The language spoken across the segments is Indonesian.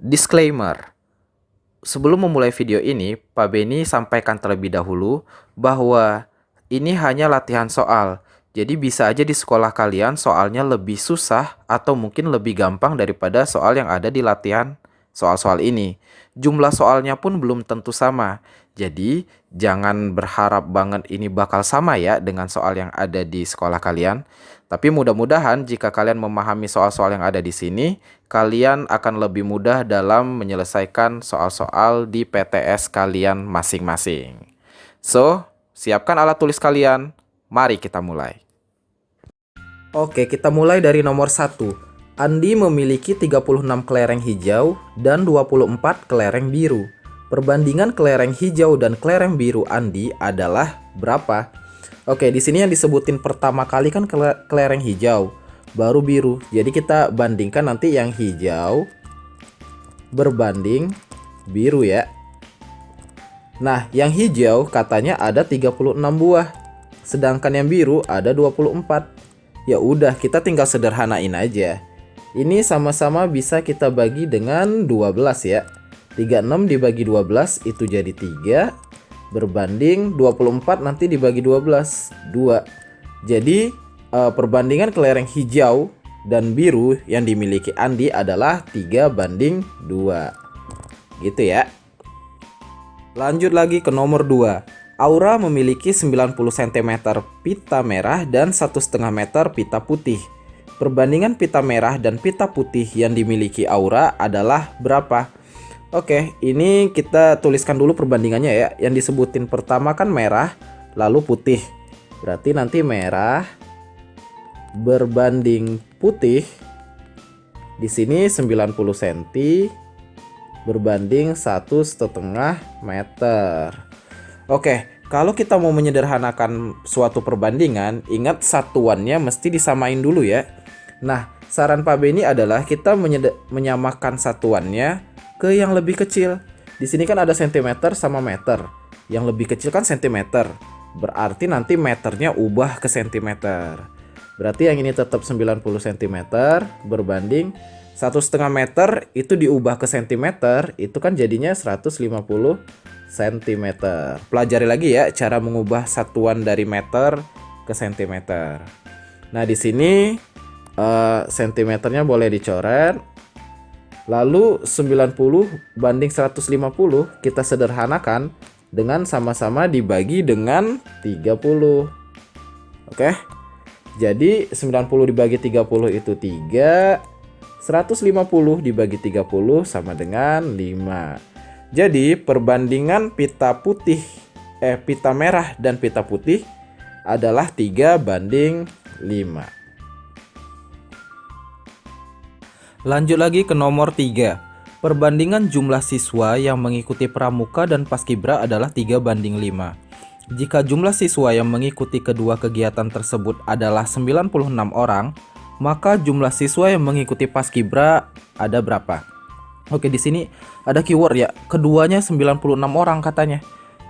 Disclaimer. Sebelum memulai video ini, Pak Beni sampaikan terlebih dahulu bahwa ini hanya latihan soal. Jadi bisa aja di sekolah kalian soalnya lebih susah atau mungkin lebih gampang daripada soal yang ada di latihan soal-soal ini. Jumlah soalnya pun belum tentu sama. Jadi jangan berharap banget ini bakal sama ya dengan soal yang ada di sekolah kalian. Tapi mudah-mudahan jika kalian memahami soal-soal yang ada di sini, kalian akan lebih mudah dalam menyelesaikan soal-soal di PTS kalian masing-masing. So, siapkan alat tulis kalian. Mari kita mulai. Oke, kita mulai dari nomor 1. Andi memiliki 36 kelereng hijau dan 24 kelereng biru. Perbandingan kelereng hijau dan kelereng biru Andi adalah berapa? Oke, di sini yang disebutin pertama kali kan kelereng hijau, baru biru. Jadi kita bandingkan nanti yang hijau berbanding biru ya. Nah, yang hijau katanya ada 36 buah. Sedangkan yang biru ada 24. Ya udah, kita tinggal sederhanain aja. Ini sama-sama bisa kita bagi dengan 12 ya. 36 dibagi 12 itu jadi 3. Berbanding 24 nanti dibagi 12, 2. Jadi perbandingan kelereng hijau dan biru yang dimiliki Andi adalah 3 banding 2. Gitu ya. Lanjut lagi ke nomor 2. Aura memiliki 90 cm pita merah dan 1,5 meter pita putih. Perbandingan pita merah dan pita putih yang dimiliki Aura adalah berapa? Oke, ini kita tuliskan dulu perbandingannya ya. Yang disebutin pertama kan merah, lalu putih. Berarti nanti merah berbanding putih. Di sini 90 cm berbanding 1,5 meter. Oke, kalau kita mau menyederhanakan suatu perbandingan, ingat satuannya mesti disamain dulu ya. Nah, saran Pak Beni adalah kita menyamakan satuannya ke yang lebih kecil. Di sini kan ada sentimeter sama meter. Yang lebih kecil kan sentimeter. Berarti nanti meternya ubah ke sentimeter. Berarti yang ini tetap 90 cm berbanding 1,5 meter itu diubah ke sentimeter, itu kan jadinya 150 cm. Pelajari lagi ya cara mengubah satuan dari meter ke sentimeter. Nah, di sini sentimeternya boleh dicoret. Lalu 90 banding 150 kita sederhanakan dengan sama-sama dibagi dengan 30. Oke. Jadi 90 dibagi 30 itu 3. 150 dibagi 30 sama dengan 5. Jadi perbandingan pita merah dan pita putih adalah 3 banding 5. Lanjut lagi ke nomor 3. Perbandingan jumlah siswa yang mengikuti pramuka dan paskibra adalah 3 banding 5. Jika jumlah siswa yang mengikuti kedua kegiatan tersebut adalah 96 orang, maka jumlah siswa yang mengikuti paskibra ada berapa? Oke, di sini ada keyword ya. Keduanya 96 orang katanya.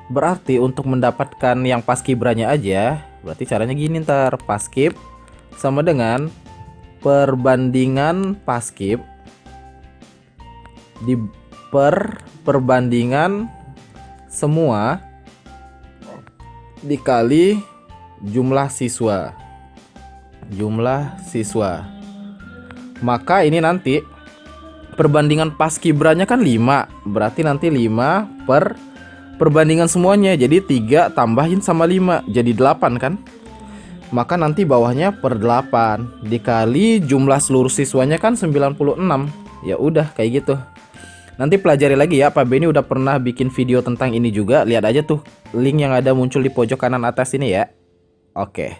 Berarti untuk mendapatkan yang paskibranya aja, berarti caranya gini ntar. Paskib sama dengan perbandingan paskib di perbandingan semua dikali jumlah siswa. Maka ini nanti perbandingan paskibranya kan 5. Berarti nanti 5 per perbandingan semuanya. Jadi 3 tambahin sama 5 jadi 8 kan. Maka nanti bawahnya per 8 dikali jumlah seluruh siswanya kan 96. Ya udah kayak gitu. Nanti pelajari lagi ya, Pak Beni udah pernah bikin video tentang ini juga. Lihat aja tuh link yang ada muncul di pojok kanan atas ini ya. Oke,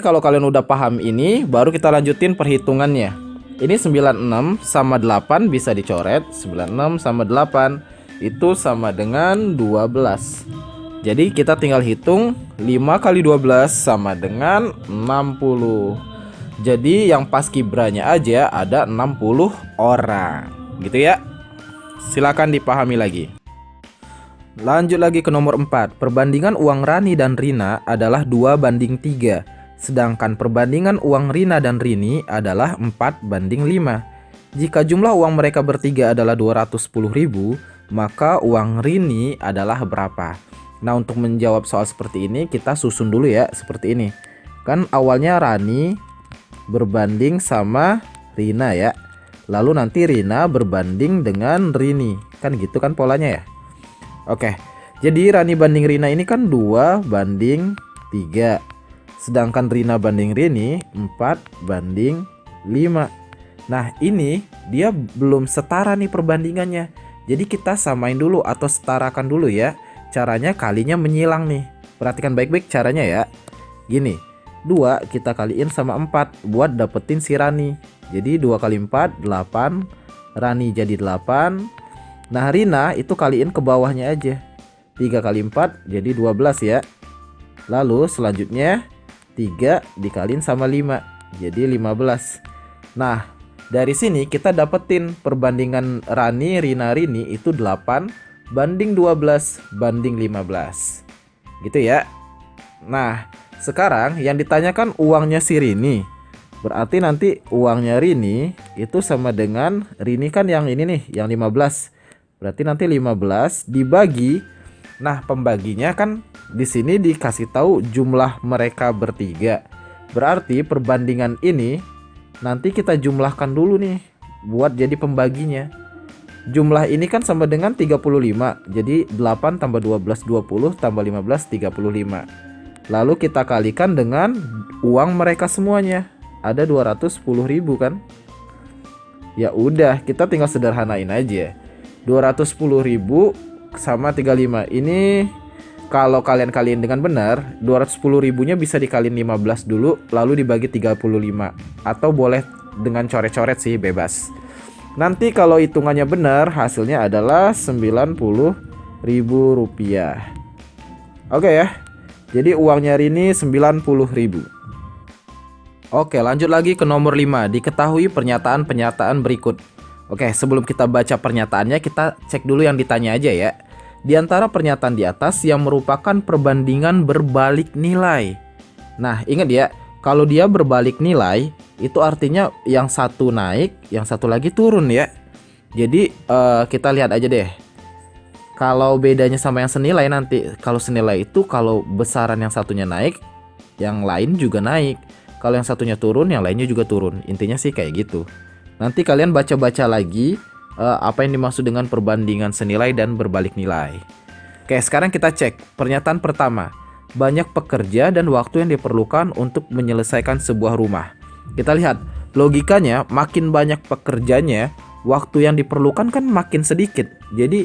kalau kalian udah paham ini, baru kita lanjutin perhitungannya. Ini 96 sama 8 bisa dicoret. 96 sama 8 itu sama dengan 12. Jadi kita tinggal hitung 5 kali 12 sama dengan 60. Jadi yang paskibranya aja ada 60 orang. Gitu ya. Silakan dipahami lagi. Lanjut lagi ke nomor 4. Perbandingan uang Rani dan Rina adalah 2 banding 3. Sedangkan perbandingan uang Rina dan Rini adalah 4 banding 5. Jika jumlah uang mereka bertiga adalah 210.000, maka uang Rini adalah berapa? Nah, untuk menjawab soal seperti ini kita susun dulu ya, seperti ini. Kan awalnya Rani berbanding sama Rina ya. Lalu nanti Rina berbanding dengan Rini. Kan gitu kan polanya ya. Oke. Jadi Rani banding Rina ini kan 2 banding 3. Sedangkan Rina banding Rini 4 banding 5. Nah, ini dia belum setara nih perbandingannya. Jadi kita samain dulu atau setarakan dulu ya. Caranya kalinya menyilang nih. Perhatikan baik-baik caranya ya. Gini, 2 kita kaliin sama 4 buat dapetin si Rani. Jadi 2 kali 4, 8. Rani jadi 8. Nah, Rina itu kaliin ke bawahnya aja. 3 kali 4 jadi 12 ya. Lalu selanjutnya 3 dikaliin sama 5 jadi 15. Nah, dari sini kita dapetin perbandingan Rani, Rina, Rini itu 8 banding 12 banding 15. Gitu ya. Nah, sekarang yang ditanyakan uangnya si Rini. Berarti nanti uangnya Rini itu sama dengan Rini kan yang ini nih, yang 15. Berarti nanti 15 dibagi. Nah, pembaginya kan di sini dikasih tahu jumlah mereka bertiga. Berarti perbandingan ini nanti kita jumlahkan dulu nih buat jadi pembaginya. Jumlah ini kan sama dengan 35. Jadi 8 tambah 12 20 tambah 15 35. Lalu kita kalikan dengan uang mereka semuanya. Ada 210.000 kan? Ya udah, kita tinggal sederhanain aja. 210.000 sama 35. Ini kalau kalian kaliin dengan benar, 210.000-nya bisa dikaliin 15 dulu lalu dibagi 35. Atau boleh dengan coret-coret sih, bebas. Nanti kalau hitungannya benar, hasilnya adalah 90.000 rupiah. Oke ya. Jadi uangnya Rini 90.000. Oke, lanjut lagi ke nomor 5. Diketahui pernyataan-pernyataan berikut. Oke, sebelum kita baca pernyataannya, kita cek dulu yang ditanya aja ya. Di antara pernyataan di atas yang merupakan perbandingan berbalik nilai. Nah, ingat ya, kalau dia berbalik nilai, itu artinya yang satu naik, yang satu lagi turun ya. Jadi, kita lihat aja deh. Kalau bedanya sama yang senilai nanti, kalau senilai itu kalau besaran yang satunya naik, yang lain juga naik. Kalau yang satunya turun, yang lainnya juga turun. Intinya sih kayak gitu. Nanti kalian baca-baca lagi apa yang dimaksud dengan perbandingan senilai dan berbalik nilai. Oke, sekarang kita cek pernyataan pertama. Banyak pekerja dan waktu yang diperlukan untuk menyelesaikan sebuah rumah. Kita lihat, logikanya makin banyak pekerjanya, waktu yang diperlukan kan makin sedikit. Jadi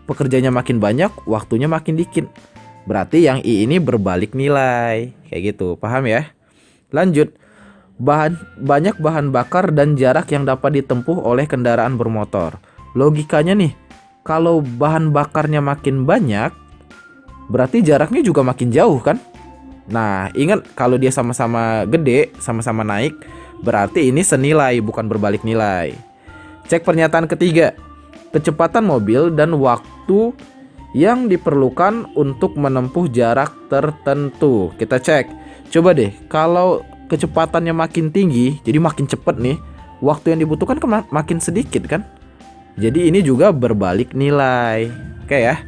pekerjanya makin banyak, waktunya makin dikit. Berarti yang I ini berbalik nilai. Kayak gitu, paham ya? Lanjut. Banyak bahan bakar dan jarak yang dapat ditempuh oleh kendaraan bermotor. Logikanya nih, kalau bahan bakarnya makin banyak, berarti jaraknya juga makin jauh kan? Nah, ingat kalau dia sama-sama gede, sama-sama naik, berarti ini senilai bukan berbalik nilai. Cek pernyataan ketiga. Kecepatan mobil dan waktu yang diperlukan untuk menempuh jarak tertentu. Kita cek. Coba deh, kalau kecepatannya makin tinggi, jadi makin cepat nih, waktu yang dibutuhkan kan makin sedikit kan? Jadi ini juga berbalik nilai. Oke ya.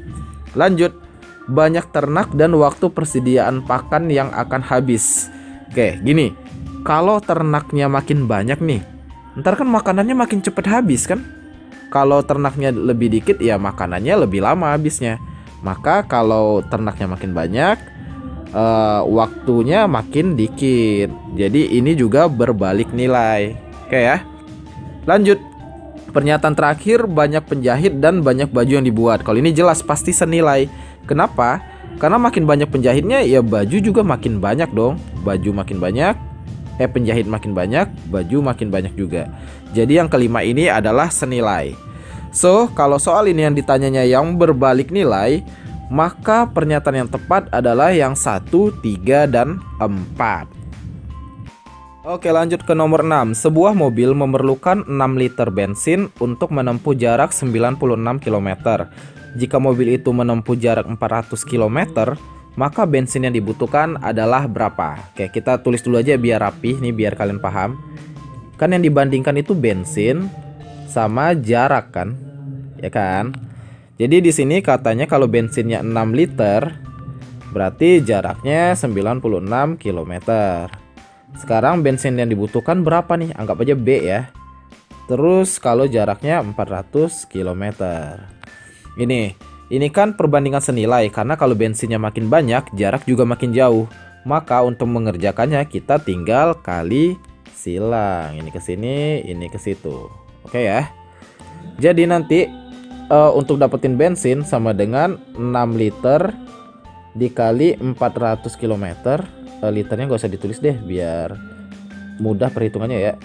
Lanjut. Banyak ternak dan waktu persediaan pakan yang akan habis. Oke, gini. Kalau ternaknya makin banyak nih, ntar kan makanannya makin cepat habis kan? Kalau ternaknya lebih dikit ya makanannya lebih lama habisnya. Maka kalau ternaknya makin banyak, waktunya makin dikit. Jadi ini juga berbalik nilai. Oke ya. Lanjut. Pernyataan terakhir, banyak penjahit dan banyak baju yang dibuat. Kalau ini jelas pasti senilai. Kenapa? Karena makin banyak penjahitnya, ya baju juga makin banyak dong. Baju makin banyak, penjahit makin banyak, baju makin banyak juga. Jadi yang kelima ini adalah senilai. So, kalau soal ini yang ditanyanya yang berbalik nilai, maka pernyataan yang tepat adalah yang 1, 3, dan 4. Oke, lanjut ke nomor 6. Sebuah mobil memerlukan 6 liter bensin untuk menempuh jarak 96 km. Jika mobil itu menempuh jarak 400 km, maka bensin yang dibutuhkan adalah berapa? Oke, kita tulis dulu aja biar rapi nih, biar kalian paham. Kan yang dibandingkan itu bensin sama jarak kan, ya kan? Jadi di sini katanya kalau bensinnya 6 liter, berarti jaraknya 96 km. Sekarang bensin yang dibutuhkan berapa nih? Anggap aja B ya. Terus kalau jaraknya 400 km. Ini kan perbandingan senilai karena kalau bensinnya makin banyak, jarak juga makin jauh. Maka untuk mengerjakannya kita tinggal kali silang. Ini ke sini, ini ke situ. Oke ya. Jadi nanti untuk dapetin bensin sama dengan 6 liter dikali 400 km. Liternya gak usah ditulis deh biar mudah perhitungannya ya.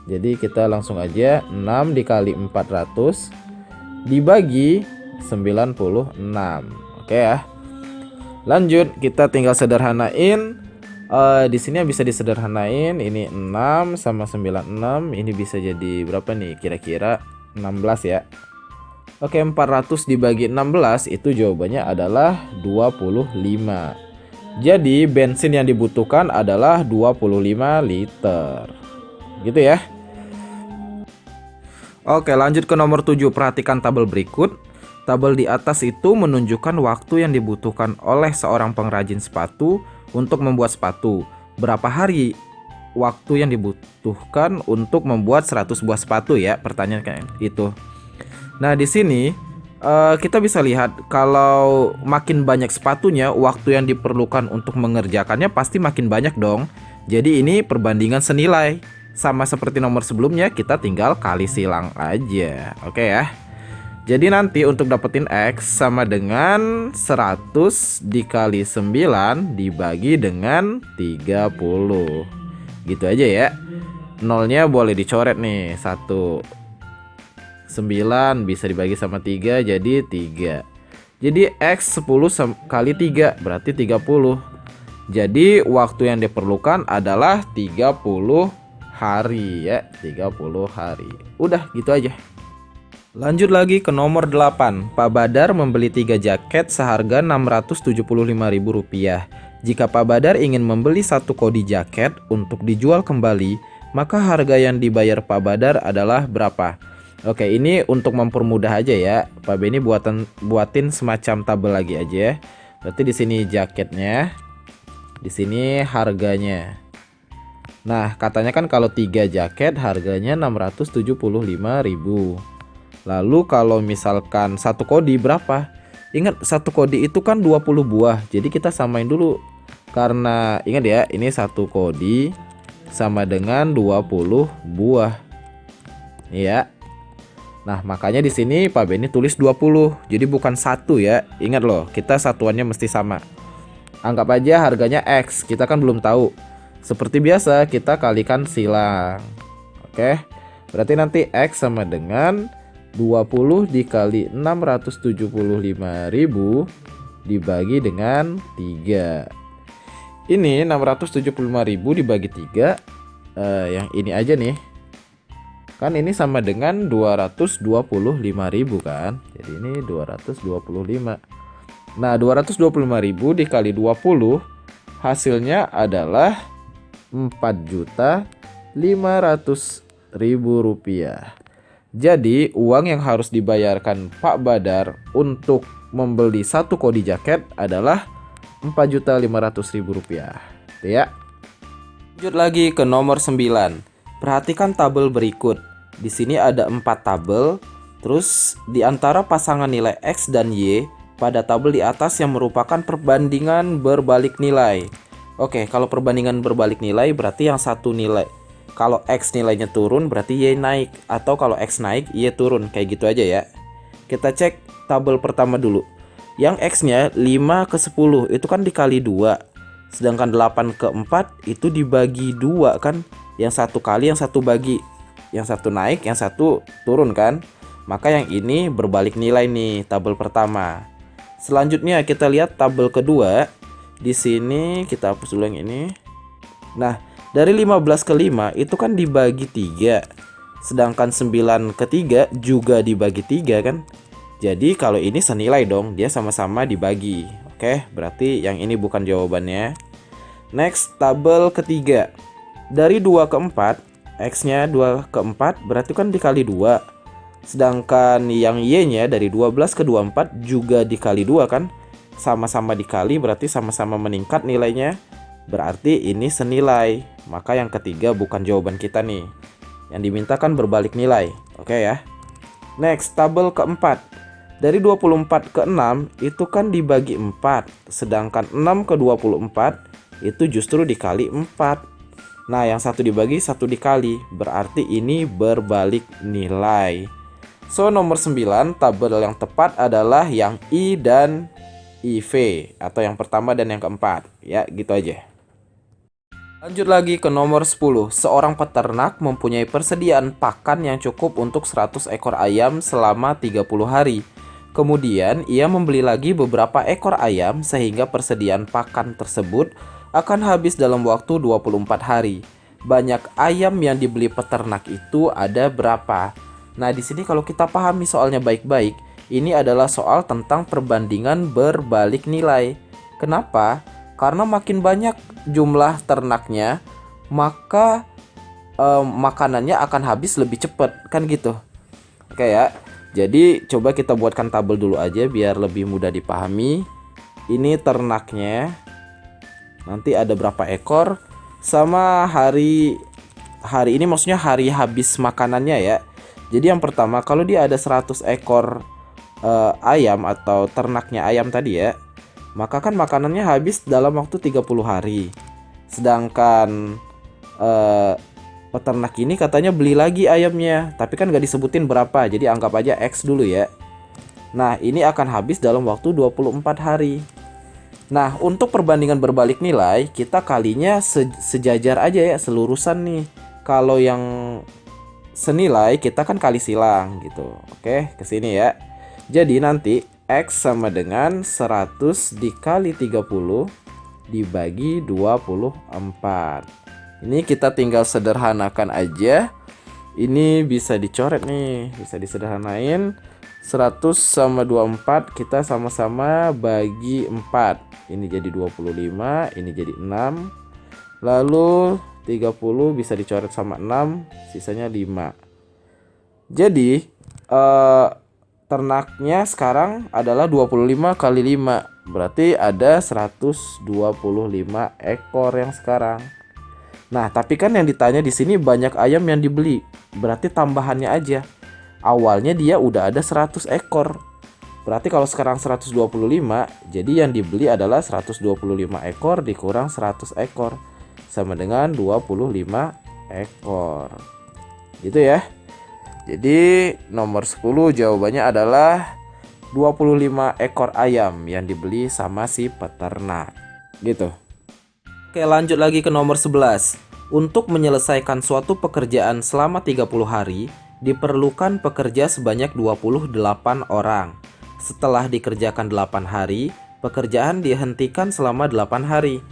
Jadi kita langsung aja 6 dikali 400 dibagi 96. Oke ya. Lanjut, kita tinggal sederhanain. Di sini bisa disederhanain. Ini 6 sama 96. Ini bisa jadi berapa nih? Kira-kira 16 ya. Oke, 400 dibagi 16 itu jawabannya adalah 25. Jadi bensin yang dibutuhkan adalah 25 liter. Gitu ya. Oke, lanjut ke nomor 7. Perhatikan tabel berikut. Tabel di atas itu menunjukkan waktu yang dibutuhkan oleh seorang pengrajin sepatu untuk membuat sepatu. Berapa hari waktu yang dibutuhkan untuk membuat 100 buah sepatu ya, pertanyaan kayak itu. Nah, di sini kita bisa lihat kalau makin banyak sepatunya, waktu yang diperlukan untuk mengerjakannya pasti makin banyak dong. Jadi ini perbandingan senilai. Sama seperti nomor sebelumnya, kita tinggal kali silang aja. Oke ya. Jadi nanti untuk dapetin X sama dengan 100 dikali 9 dibagi dengan 30. Gitu aja ya. Nolnya boleh dicoret nih. 1 9 bisa dibagi sama 3 jadi 3. Jadi X 10 kali 3 berarti 30. Jadi waktu yang diperlukan adalah 30 hari ya. 30 hari. Udah gitu aja. Lanjut lagi ke nomor 8. Pak Badar membeli 3 jaket seharga Rp675.000. Jika Pak Badar ingin membeli 1 kodi jaket untuk dijual kembali, maka harga yang dibayar Pak Badar adalah berapa? Oke, ini untuk mempermudah aja ya. Pak Beni buatin semacam tabel lagi aja. Berarti di sini jaketnya, di sini harganya. Nah, katanya kan kalau 3 jaket harganya Rp675.000. Lalu kalau misalkan 1 kodi berapa? Ingat 1 kodi itu kan 20 buah. Jadi kita samain dulu. Karena ingat ya, ini 1 kodi sama dengan 20 buah. Iya. Nah, makanya di sini Pak Beni tulis 20. Jadi bukan 1 ya. Ingat loh, kita satuannya mesti sama. Anggap aja harganya X. Kita kan belum tahu. Seperti biasa kita kalikan silang. Oke. Berarti nanti X sama dengan 20 dikali 675.000 dibagi dengan 3. Ini 675.000 dibagi 3. Yang ini aja nih. Kan ini sama dengan 225.000 kan. Jadi ini 225. Nah, 225.000 dikali 20 hasilnya adalah Rp4.500.000. Jadi uang yang harus dibayarkan Pak Badar untuk membeli 1 kodi jaket adalah Rp4.500.000. Ya. Lanjut lagi ke nomor 9. Perhatikan tabel berikut. Di sini ada 4 tabel. Terus di antara pasangan nilai X dan Y pada tabel di atas yang merupakan perbandingan berbalik nilai. Oke, kalau perbandingan berbalik nilai berarti yang satu nilai. Kalau X nilainya turun berarti Y naik. Atau kalau X naik Y turun. Kayak gitu aja ya. Kita cek tabel pertama dulu. Yang X-nya 5 ke 10 itu kan dikali 2. Sedangkan 8 ke 4 itu dibagi 2 kan. Yang satu kali, yang satu bagi. Yang satu naik, yang satu turun kan. Maka yang ini berbalik nilai nih, tabel pertama. Selanjutnya kita lihat tabel kedua. Di sini kita hapus dulu yang ini. Nah, dari 15 ke 5 itu kan dibagi 3. Sedangkan 9 ke 3 juga dibagi 3 kan. Jadi kalau ini senilai dong, dia sama-sama dibagi. Oke, berarti yang ini bukan jawabannya. Next, tabel ketiga. Dari 2 ke 4, X-nya 2 ke 4 berarti kan dikali 2. Sedangkan yang Y-nya dari 12 ke 24 juga dikali 2 kan? Sama-sama dikali berarti sama-sama meningkat nilainya. Berarti ini senilai. Maka yang ketiga bukan jawaban kita nih. Yang diminta kan berbalik nilai. Oke ya. Next, tabel keempat. Dari 24 ke 6 itu kan dibagi 4. Sedangkan 6 ke 24 itu justru dikali 4. Nah, yang satu dibagi, satu dikali. Berarti ini berbalik nilai. So, nomor 9, tabel yang tepat adalah yang I dan IV. Atau yang pertama dan yang keempat. Ya, gitu aja. Lanjut lagi ke nomor 10. Seorang peternak mempunyai persediaan pakan yang cukup untuk 100 ekor ayam selama 30 hari. Kemudian, ia membeli lagi beberapa ekor ayam sehingga persediaan pakan tersebut akan habis dalam waktu 24 hari. Banyak ayam yang dibeli peternak itu ada berapa? Nah, di sini kalau kita pahami soalnya baik-baik, ini adalah soal tentang perbandingan berbalik nilai. Kenapa? Karena makin banyak jumlah ternaknya, maka makanannya akan habis lebih cepat, kan gitu. Oke ya. Jadi coba kita buatkan tabel dulu aja biar lebih mudah dipahami. Ini ternaknya. Nanti ada berapa ekor sama hari ini, maksudnya hari habis makanannya ya. Jadi yang pertama, kalau dia ada 100 ekor ayam atau ternaknya ayam tadi ya, maka kan makanannya habis dalam waktu 30 hari. Sedangkan peternak ini katanya beli lagi ayamnya, tapi kan gak disebutin berapa, jadi anggap aja X dulu ya. Nah, ini akan habis dalam waktu 24 hari. Nah, untuk perbandingan berbalik nilai, kita kalinya sejajar aja ya, selurusan nih. Kalau yang senilai, kita kan kali silang gitu. Oke, ke sini ya. Jadi nanti X sama dengan 100 dikali 30 dibagi 24. Ini kita tinggal sederhanakan aja. Ini bisa dicoret nih, bisa disederhanain. 100 sama 24 kita sama-sama bagi 4. Ini jadi 25, ini jadi 6. Lalu 30 bisa dicoret sama 6, sisanya 5. Jadi ternaknya sekarang adalah 25 kali 5. Berarti ada 125 ekor yang sekarang. Nah, tapi kan yang ditanya di sini banyak ayam yang dibeli. Berarti tambahannya aja. Awalnya dia udah ada 100 ekor. Berarti kalau sekarang 125, jadi yang dibeli adalah 125 ekor dikurang 100 ekor. Sama dengan 25 ekor. Gitu ya. Jadi nomor 10 jawabannya adalah 25 ekor ayam yang dibeli sama si peternak. Gitu. Oke, lanjut lagi ke nomor 11. Untuk menyelesaikan suatu pekerjaan selama 30 hari, diperlukan pekerja sebanyak 28 orang. Setelah dikerjakan 8 hari, pekerjaan dihentikan selama 8 hari.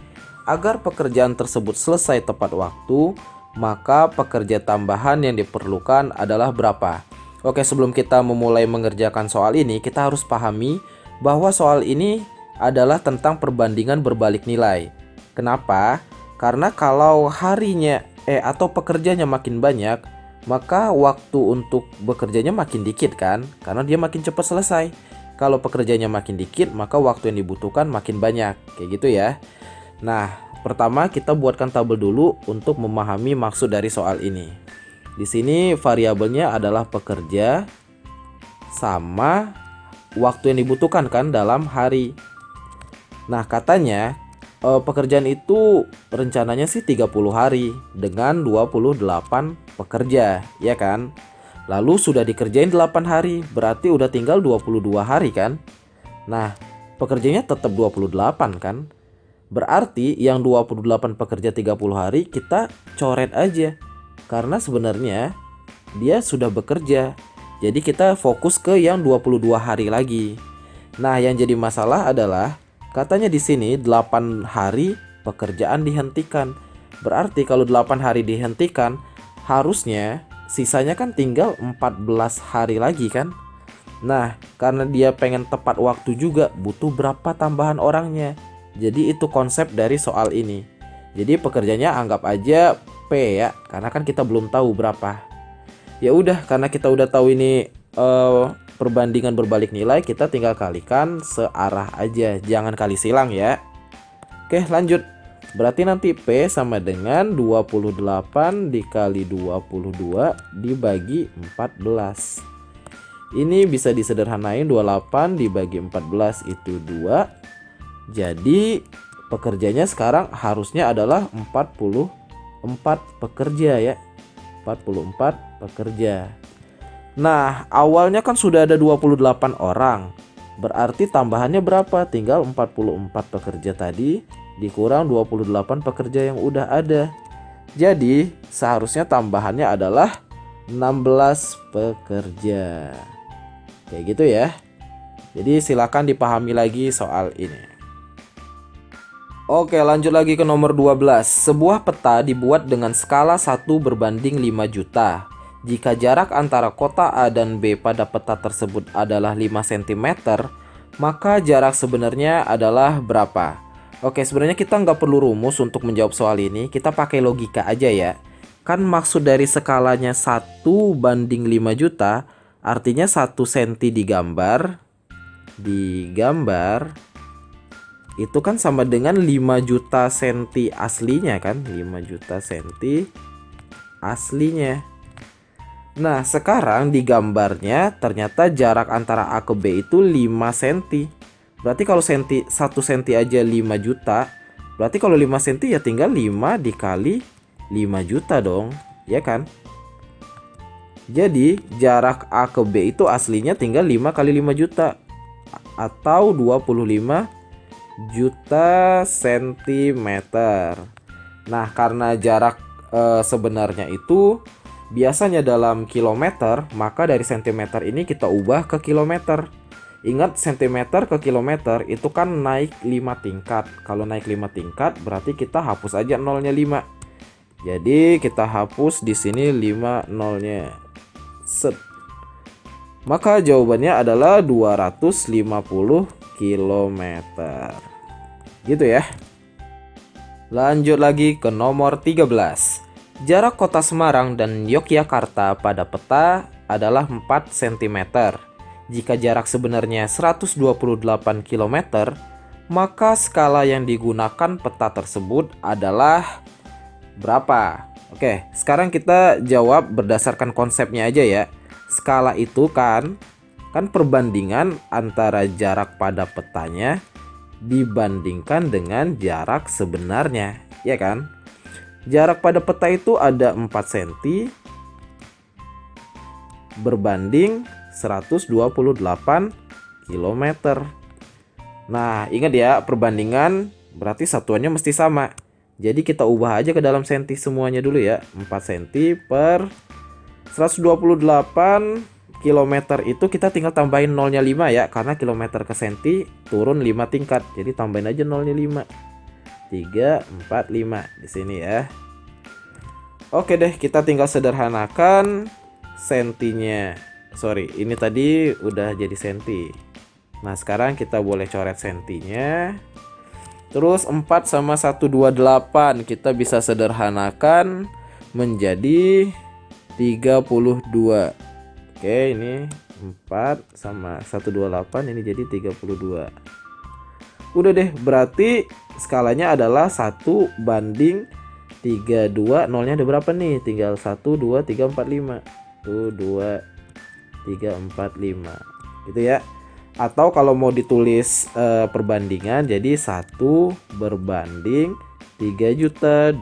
Agar pekerjaan tersebut selesai tepat waktu, maka pekerja tambahan yang diperlukan adalah berapa? Oke, sebelum kita memulai mengerjakan soal ini, kita harus pahami bahwa soal ini adalah tentang perbandingan berbalik nilai. Kenapa? Karena kalau harinya atau pekerjanya makin banyak, maka waktu untuk bekerjanya makin dikit kan? Karena dia makin cepat selesai. Kalau pekerjanya makin dikit, maka waktu yang dibutuhkan makin banyak. Kayak gitu ya. Nah, pertama kita buatkan tabel dulu untuk memahami maksud dari soal ini. Di sini variabelnya adalah pekerja sama waktu yang dibutuhkan kan dalam hari. Nah, katanya pekerjaan itu rencananya sih 30 hari dengan 28 pekerja, ya kan? Lalu sudah dikerjain 8 hari, berarti udah tinggal 22 hari kan? Nah, pekerjanya tetap 28 kan? Berarti yang 28 pekerja 30 hari kita coret aja. Karena sebenarnya dia sudah bekerja. Jadi kita fokus ke yang 22 hari lagi. Nah, yang jadi masalah adalah katanya di sini 8 hari pekerjaan dihentikan. Berarti kalau 8 hari dihentikan, harusnya sisanya kan tinggal 14 hari lagi kan. Nah, karena dia pengen tepat waktu juga, butuh berapa tambahan orangnya. Jadi itu konsep dari soal ini. Jadi pekerjanya anggap aja P ya, karena kan kita belum tahu berapa. Ya udah, karena kita udah tahu ini perbandingan berbalik nilai, kita tinggal kalikan searah aja, jangan kali silang ya. Oke, lanjut. Berarti nanti P sama dengan 28 dikali 22 dibagi 14. Ini bisa disederhanain, 28 dibagi 14 itu 2. Jadi pekerjanya sekarang harusnya adalah 44 pekerja ya. 44 pekerja. Nah, awalnya kan sudah ada 28 orang. Berarti tambahannya berapa? Tinggal 44 pekerja tadi dikurang 28 pekerja yang udah ada. Jadi, seharusnya tambahannya adalah 16 pekerja. Kayak gitu ya. Jadi, silakan dipahami lagi soal ini. Oke, lanjut lagi ke nomor 12. Sebuah peta dibuat dengan skala 1 berbanding 5 juta. Jika jarak antara kota A dan B pada peta tersebut adalah 5 cm, maka jarak sebenarnya adalah berapa? Oke, sebenarnya kita nggak perlu rumus untuk menjawab soal ini. Kita pakai logika aja ya. Kan maksud dari skalanya 1 banding 5 juta, artinya 1 cm digambar itu kan sama dengan 5 juta senti aslinya kan, 5 juta senti aslinya. Nah, sekarang di gambarnya ternyata jarak antara A ke B itu 5 cm. Berarti kalau 1 cm aja 5 juta, berarti kalau 5 cm ya tinggal 5 dikali 5 juta dong, ya kan? Jadi jarak A ke B itu aslinya tinggal 5 kali 5 juta atau 25 juta sentimeter. Nah, karena jarak sebenarnya itu biasanya dalam kilometer, maka dari sentimeter ini kita ubah ke kilometer. Ingat, sentimeter ke kilometer itu kan naik 5 tingkat. Kalau naik 5 tingkat berarti kita hapus aja nolnya 5. Jadi kita hapus di sini 5 nolnya. Set. Maka jawabannya adalah 250 km. Gitu ya. Lanjut lagi ke nomor 13. Jarak kota Semarang dan Yogyakarta pada peta adalah 4 cm. Jika jarak sebenarnya 128 km, maka skala yang digunakan peta tersebut adalah berapa? Oke, sekarang kita jawab berdasarkan konsepnya aja ya. Skala itu kan perbandingan antara jarak pada petanya dibandingkan dengan jarak sebenarnya, ya kan? Jarak pada peta itu ada 4 cm berbanding 128 km. Nah, ingat ya, perbandingan berarti satuannya mesti sama. Jadi kita ubah aja ke dalam senti semuanya dulu ya. 4 cm per 128 km itu kita tinggal tambahin nolnya 5 ya. Karena kilometer ke senti turun 5 tingkat. Jadi tambahin aja nolnya 5. 3, 4, 5 di sini ya. Oke deh, kita tinggal sederhanakan sentinya. Sorry, ini tadi udah jadi senti. Nah, sekarang kita boleh coret sentinya. Terus 4 sama 128 kita bisa sederhanakan menjadi 32. Oke, ini 4 sama 128 ini jadi 32. Udah deh, berarti skalanya adalah 1 banding 32. Nolnya ada berapa nih? Tinggal 1, 2, 3, 4, 5. 1, 2, 3, 4, 5 gitu ya. Atau kalau mau ditulis perbandingan, jadi 1 berbanding 3.200.000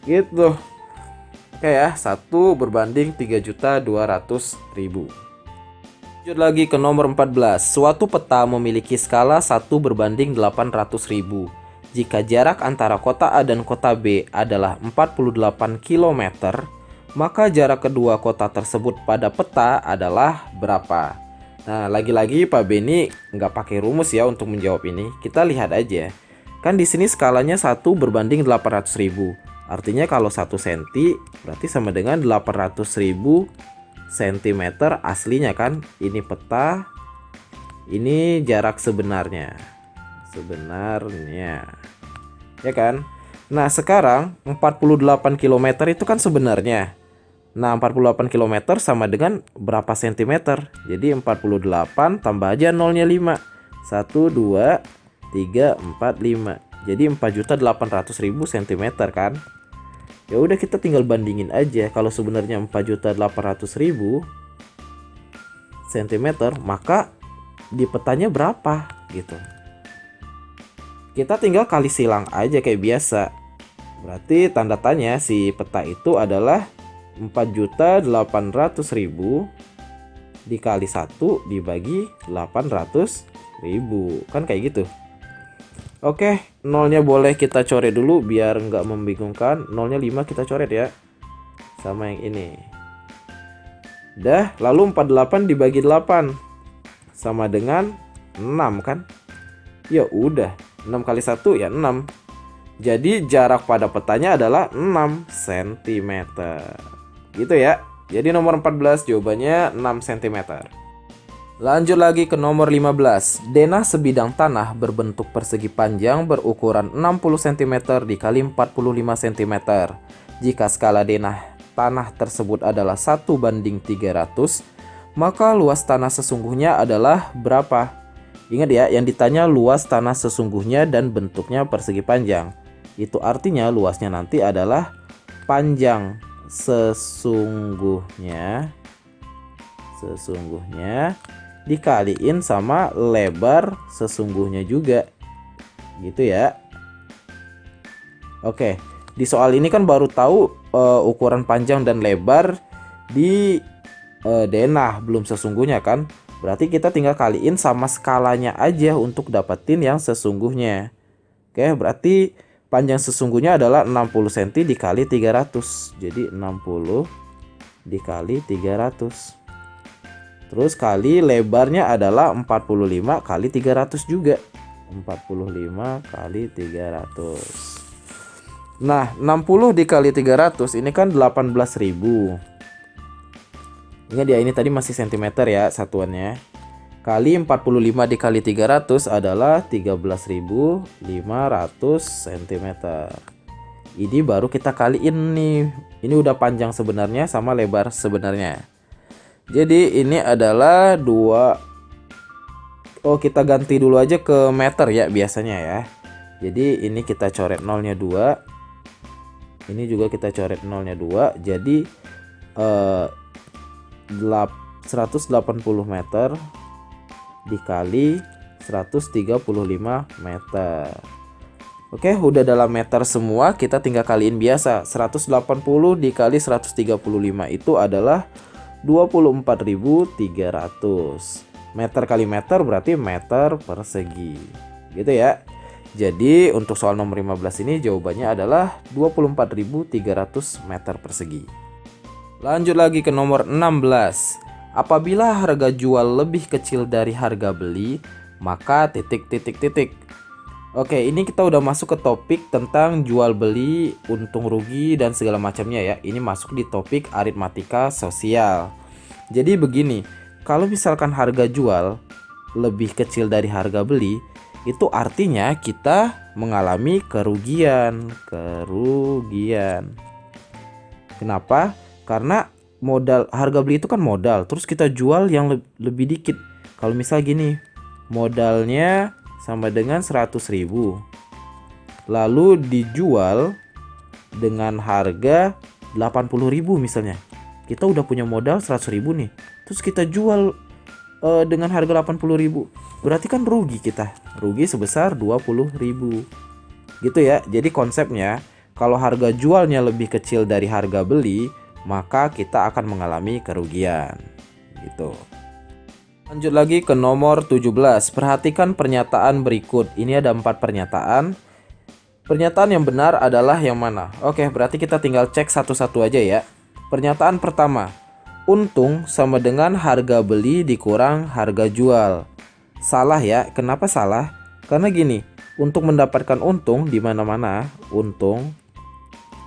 gitu. Oke ya, 1 berbanding 3.200.000. Lanjut lagi ke nomor 14. Suatu peta memiliki skala 1 berbanding 800.000. Jika jarak antara kota A dan kota B adalah 48 km, maka jarak kedua kota tersebut pada peta adalah berapa? Nah, lagi-lagi Pak Beni nggak pakai rumus ya untuk menjawab ini. Kita lihat aja. Kan di sini skalanya 1 berbanding 800.000. Artinya kalau 1 cm berarti sama dengan 800.000 cm aslinya kan. Ini peta, ini jarak sebenarnya. Ya kan? Nah, sekarang 48 km itu kan sebenarnya. Nah, 48 km sama dengan berapa sentimeter? Jadi 48 tambah aja nolnya 5. 1, 2, 3, 4, 5. Jadi 4.800.000 cm kan? Ya udah, kita tinggal bandingin aja. Kalau sebenarnya 4.800.000 cm, maka di petanya berapa gitu. Kita tinggal kali silang aja kayak biasa. Berarti tanda tanya si peta itu adalah 4.800.000 dikali 1 dibagi 800.000. Kan kayak gitu. Oke, nolnya boleh kita coret dulu biar nggak membingungkan. Nolnya 5 kita coret ya. Sama yang ini. Dah, lalu 48 dibagi 8 sama dengan 6 kan? Ya udah, 6 kali 1 ya 6. Jadi jarak pada petanya adalah 6 cm. Gitu ya. Jadi nomor 14 jawabannya 6 cm. Lanjut lagi ke nomor 15. Denah sebidang tanah berbentuk persegi panjang berukuran 60 cm dikali 45 cm. Jika skala denah tanah tersebut adalah 1:300, maka luas tanah sesungguhnya adalah berapa? Ingat ya, yang ditanya luas tanah sesungguhnya dan bentuknya persegi panjang. Itu artinya luasnya nanti adalah panjang sesungguhnya dikaliin sama lebar sesungguhnya juga. Gitu ya. Oke, di soal ini kan baru tahu ukuran panjang dan lebar di denah, belum sesungguhnya kan. Berarti kita tinggal kaliin sama skalanya aja untuk dapetin yang sesungguhnya. Oke, berarti panjang sesungguhnya adalah 60 cm dikali 300. Jadi 60 dikali 300. Terus kali lebarnya adalah 45 kali 300 juga. 45 kali 300. Nah, 60 dikali 300 ini kan 18.000. Ingat ya, ini tadi masih cm ya satuannya. Kali 45 dikali 300 adalah 13.500 cm. Ini baru kita kaliin nih. Ini udah panjang sebenarnya sama lebar sebenarnya. Jadi ini adalah 2. Oh, kita ganti dulu aja ke meter ya biasanya ya. Jadi ini kita coret nolnya 2. Ini juga kita coret nolnya 2. Jadi 180 meter dikali 135 meter. Oke, udah dalam meter semua, kita tinggal kaliin biasa. 180 dikali 135 itu adalah 24.300. Meter kali meter berarti meter persegi. Gitu ya. Jadi untuk soal nomor 15 ini jawabannya adalah 24.300 meter persegi. Lanjut lagi ke nomor 16. Apabila harga jual lebih kecil dari harga beli, maka titik. Oke, ini kita udah masuk ke topik tentang jual beli, untung rugi dan segala macamnya ya. Ini masuk di topik aritmatika sosial. Jadi begini, kalau misalkan harga jual lebih kecil dari harga beli, itu artinya kita mengalami kerugian. Kenapa? Karena modal, harga beli itu kan modal, terus kita jual yang lebih dikit. Kalau misal gini, modalnya sama dengan 100.000, lalu dijual dengan harga 80.000 misalnya. Kita udah punya modal 100.000 nih, terus kita jual dengan harga 80.000, berarti kan rugi kita, rugi sebesar 20.000. Gitu ya. Jadi konsepnya, kalau harga jualnya lebih kecil dari harga beli, maka kita akan mengalami kerugian. Gitu. Lanjut lagi ke nomor 17. Perhatikan pernyataan berikut. Ini ada 4 pernyataan. Pernyataan yang benar adalah yang mana? Oke, berarti kita tinggal cek satu-satu aja ya. Pernyataan pertama, untung sama dengan harga beli dikurang harga jual. Salah ya. Kenapa salah? Karena gini, untuk mendapatkan untung di mana-mana, untung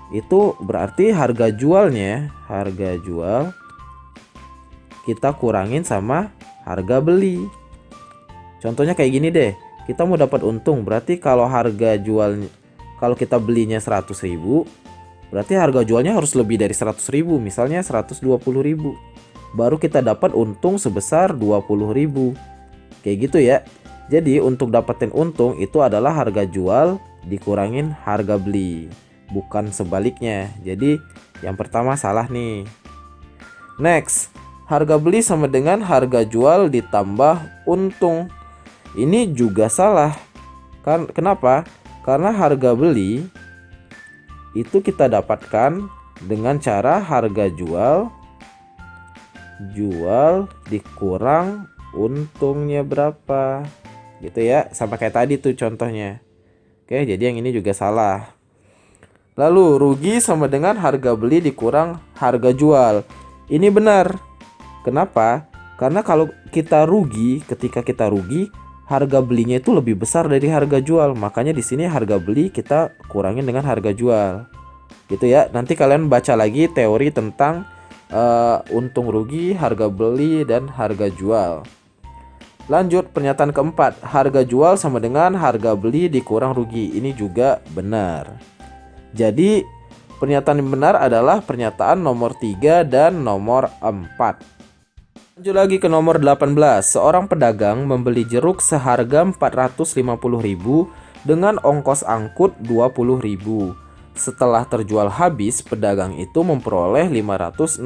itu berarti harga jual kita kurangin sama harga beli. Contohnya kayak gini deh, kita mau dapat untung, berarti kalau harga jual, kalau kita belinya 100.000, Berarti harga jualnya harus lebih dari 100.000, misalnya 120.000. Baru kita dapat untung sebesar 20.000. Kayak gitu ya. Jadi untuk dapetin untung itu adalah harga jual dikurangin harga beli, bukan sebaliknya. Jadi yang pertama salah nih. Next, harga beli sama dengan harga jual ditambah untung. Ini juga salah. Kenapa? Karena harga beli itu kita dapatkan dengan cara harga jual dikurang untungnya berapa, gitu ya, sama kayak tadi tuh contohnya. Oke, jadi yang ini juga salah. Lalu rugi sama dengan harga beli dikurang harga jual. Ini benar. Kenapa? Karena kalau ketika kita rugi, harga belinya itu lebih besar dari harga jual. Makanya di sini harga beli kita kurangin dengan harga jual. Gitu ya. Nanti kalian baca lagi teori tentang untung rugi, harga beli, dan harga jual. Lanjut pernyataan keempat. Harga jual sama dengan harga beli dikurang rugi. Ini juga benar. Jadi pernyataan yang benar adalah pernyataan nomor 3 dan nomor 4. Lanjut lagi ke nomor 18. Seorang pedagang membeli jeruk seharga 450.000 dengan ongkos angkut 20.000. Setelah terjual habis, pedagang itu memperoleh 560.000.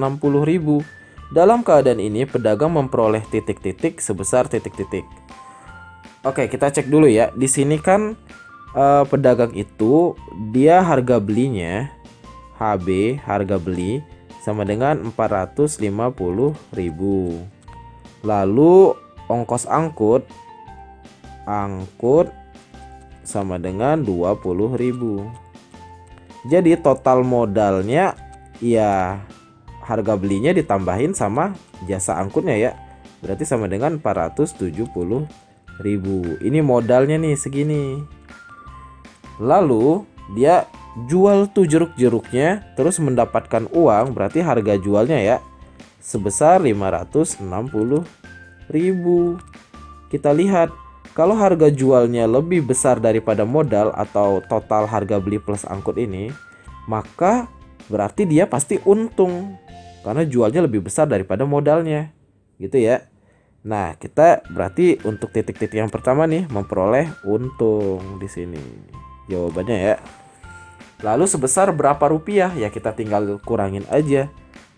Dalam keadaan ini, pedagang memperoleh titik-titik sebesar titik-titik. Oke, kita cek dulu ya. Di sini kan pedagang itu dia harga belinya HB, harga beli sama dengan 450.000. Lalu ongkos angkut sama dengan 20.000. Jadi total modalnya ya harga belinya ditambahin sama jasa angkutnya ya. Berarti sama dengan 470.000. Ini modalnya nih segini. Lalu dia jual tuh jeruk-jeruknya terus mendapatkan uang, berarti harga jualnya ya sebesar 560.000. Kita lihat kalau harga jualnya lebih besar daripada modal atau total harga beli plus angkut ini, maka berarti dia pasti untung karena jualnya lebih besar daripada modalnya. Gitu ya. Nah, kita berarti untuk titik-titik yang pertama nih memperoleh untung di sini. Jawabannya ya. Lalu sebesar berapa rupiah? Ya kita tinggal kurangin aja.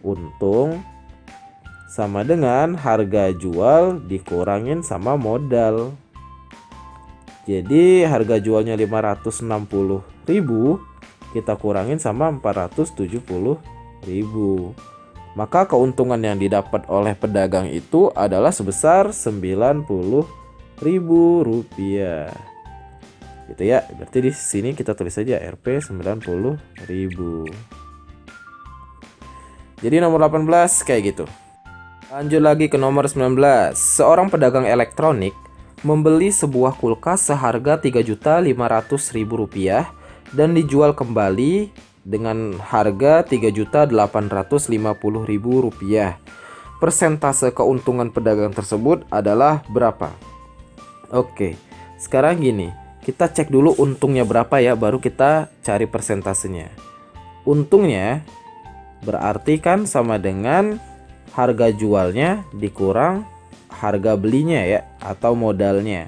Untung sama dengan harga jual dikurangin sama modal. Jadi harga jualnya 560.000 kita kurangin sama 470.000. Maka keuntungan yang didapat oleh pedagang itu adalah sebesar 90.000 rupiah. Gitu ya. Berarti di sini kita tulis saja Rp 90.000. Jadi nomor 18 kayak gitu. Lanjut lagi ke nomor 19. Seorang pedagang elektronik membeli sebuah kulkas seharga Rp3.500.000 dan dijual kembali dengan harga Rp3.850.000. Persentase keuntungan pedagang tersebut adalah berapa? Oke, sekarang gini. Kita cek dulu untungnya berapa ya, baru kita cari persentasenya. Untungnya berarti kan sama dengan harga jualnya dikurang harga belinya ya, atau modalnya.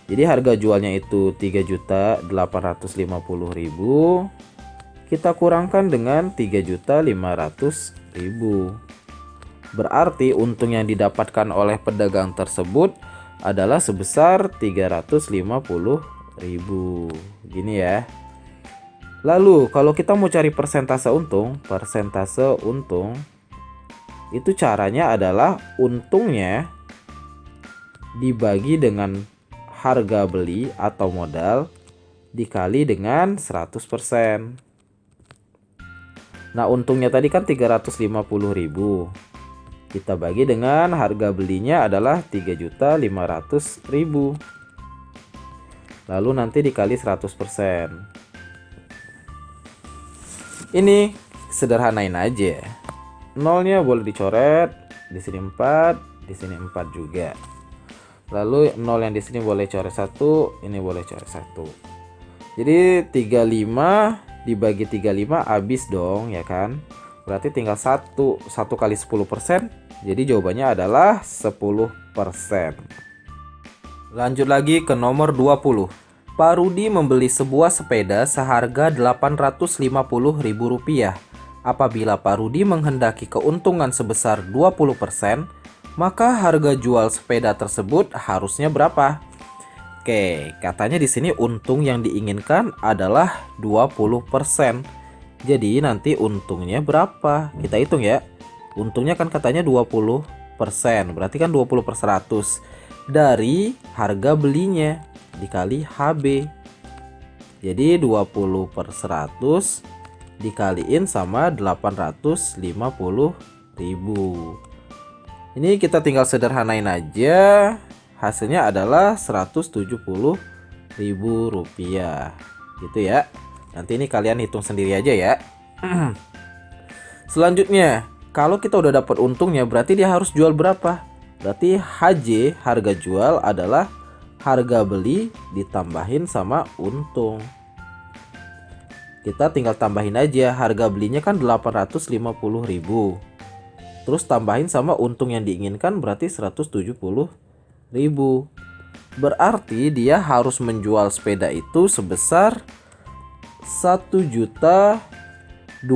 Jadi harga jualnya itu Rp3.850.000. Kita kurangkan dengan Rp3.500.000. Berarti untung yang didapatkan oleh pedagang tersebut adalah sebesar Rp350.000. Gini ya. Lalu kalau kita mau cari persentase untung itu caranya adalah untungnya dibagi dengan harga beli atau modal dikali dengan 100%. Nah, untungnya tadi kan 350.000. Kita bagi dengan harga belinya adalah 3.500.000. Lalu nanti dikali 100%. Ini sederhanain aja. Nolnya boleh dicoret, di sini 4, di sini 4 juga. Lalu 0 yang di sini boleh coret 1, ini boleh coret 1. Jadi 35 dibagi 35 habis dong, ya kan? Berarti tinggal 1 kali 10%. Jadi jawabannya adalah 10%. Lanjut lagi ke nomor 20. Pak Rudi membeli sebuah sepeda seharga Rp850.000. Apabila Pak Rudi menghendaki keuntungan sebesar 20%, maka harga jual sepeda tersebut harusnya berapa? Oke, katanya di sini untung yang diinginkan adalah 20%. Jadi nanti untungnya berapa? Kita hitung ya. Untungnya kan katanya 20%. Berarti kan 20 per 100 dari harga belinya dikali HB. Jadi 20 per 100 dikaliin sama 850.000. Ini kita tinggal sederhanain aja. Hasilnya adalah Rp170.000 gitu ya. Nanti ini kalian hitung sendiri aja ya. Selanjutnya, kalau kita udah dapat untungnya berarti dia harus jual berapa? Berarti HJ, harga jual, adalah harga beli ditambahin sama untung. Kita tinggal tambahin aja, harga belinya kan 850.000. Terus tambahin sama untung yang diinginkan berarti 170.000. Berarti dia harus menjual sepeda itu sebesar Rp1.020.000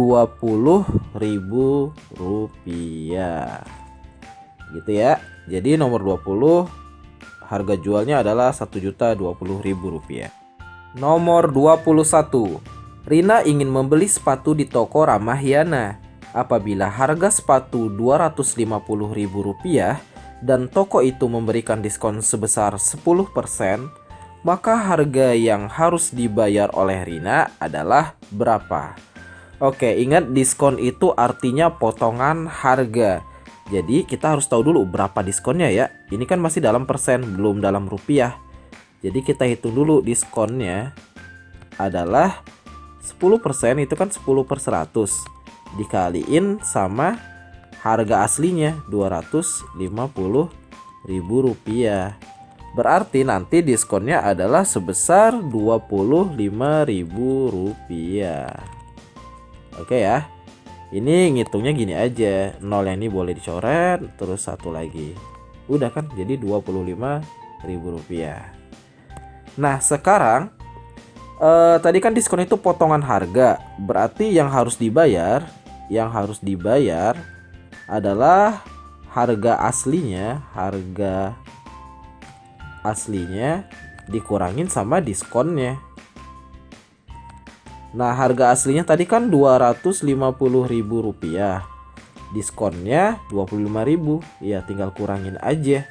gitu ya. Jadi nomor 20 harga jualnya adalah Rp1.020.000. Nomor 21. Rina ingin membeli sepatu di toko Ramayana. Apabila harga sepatu Rp250.000 dan toko itu memberikan diskon sebesar 10%, maka harga yang harus dibayar oleh Rina adalah berapa? Oke, ingat diskon itu artinya potongan harga. Jadi kita harus tahu dulu berapa diskonnya ya. Ini kan masih dalam persen, belum dalam rupiah. Jadi kita hitung dulu diskonnya adalah 10%, itu kan 10 per 100 dikaliin sama harga aslinya Rp250.000. Berarti nanti diskonnya adalah sebesar Rp25.000. Oke ya. Ini ngitungnya gini aja. 0 yang ini boleh dicoret, terus 1 lagi. Udah kan? Jadi Rp25.000. Nah, sekarang tadi kan diskon itu potongan harga. Berarti yang harus dibayar adalah harga aslinya dikurangin sama diskonnya. Nah, harga aslinya tadi kan Rp250.000. Diskonnya Rp25.000. Ya, tinggal kurangin aja.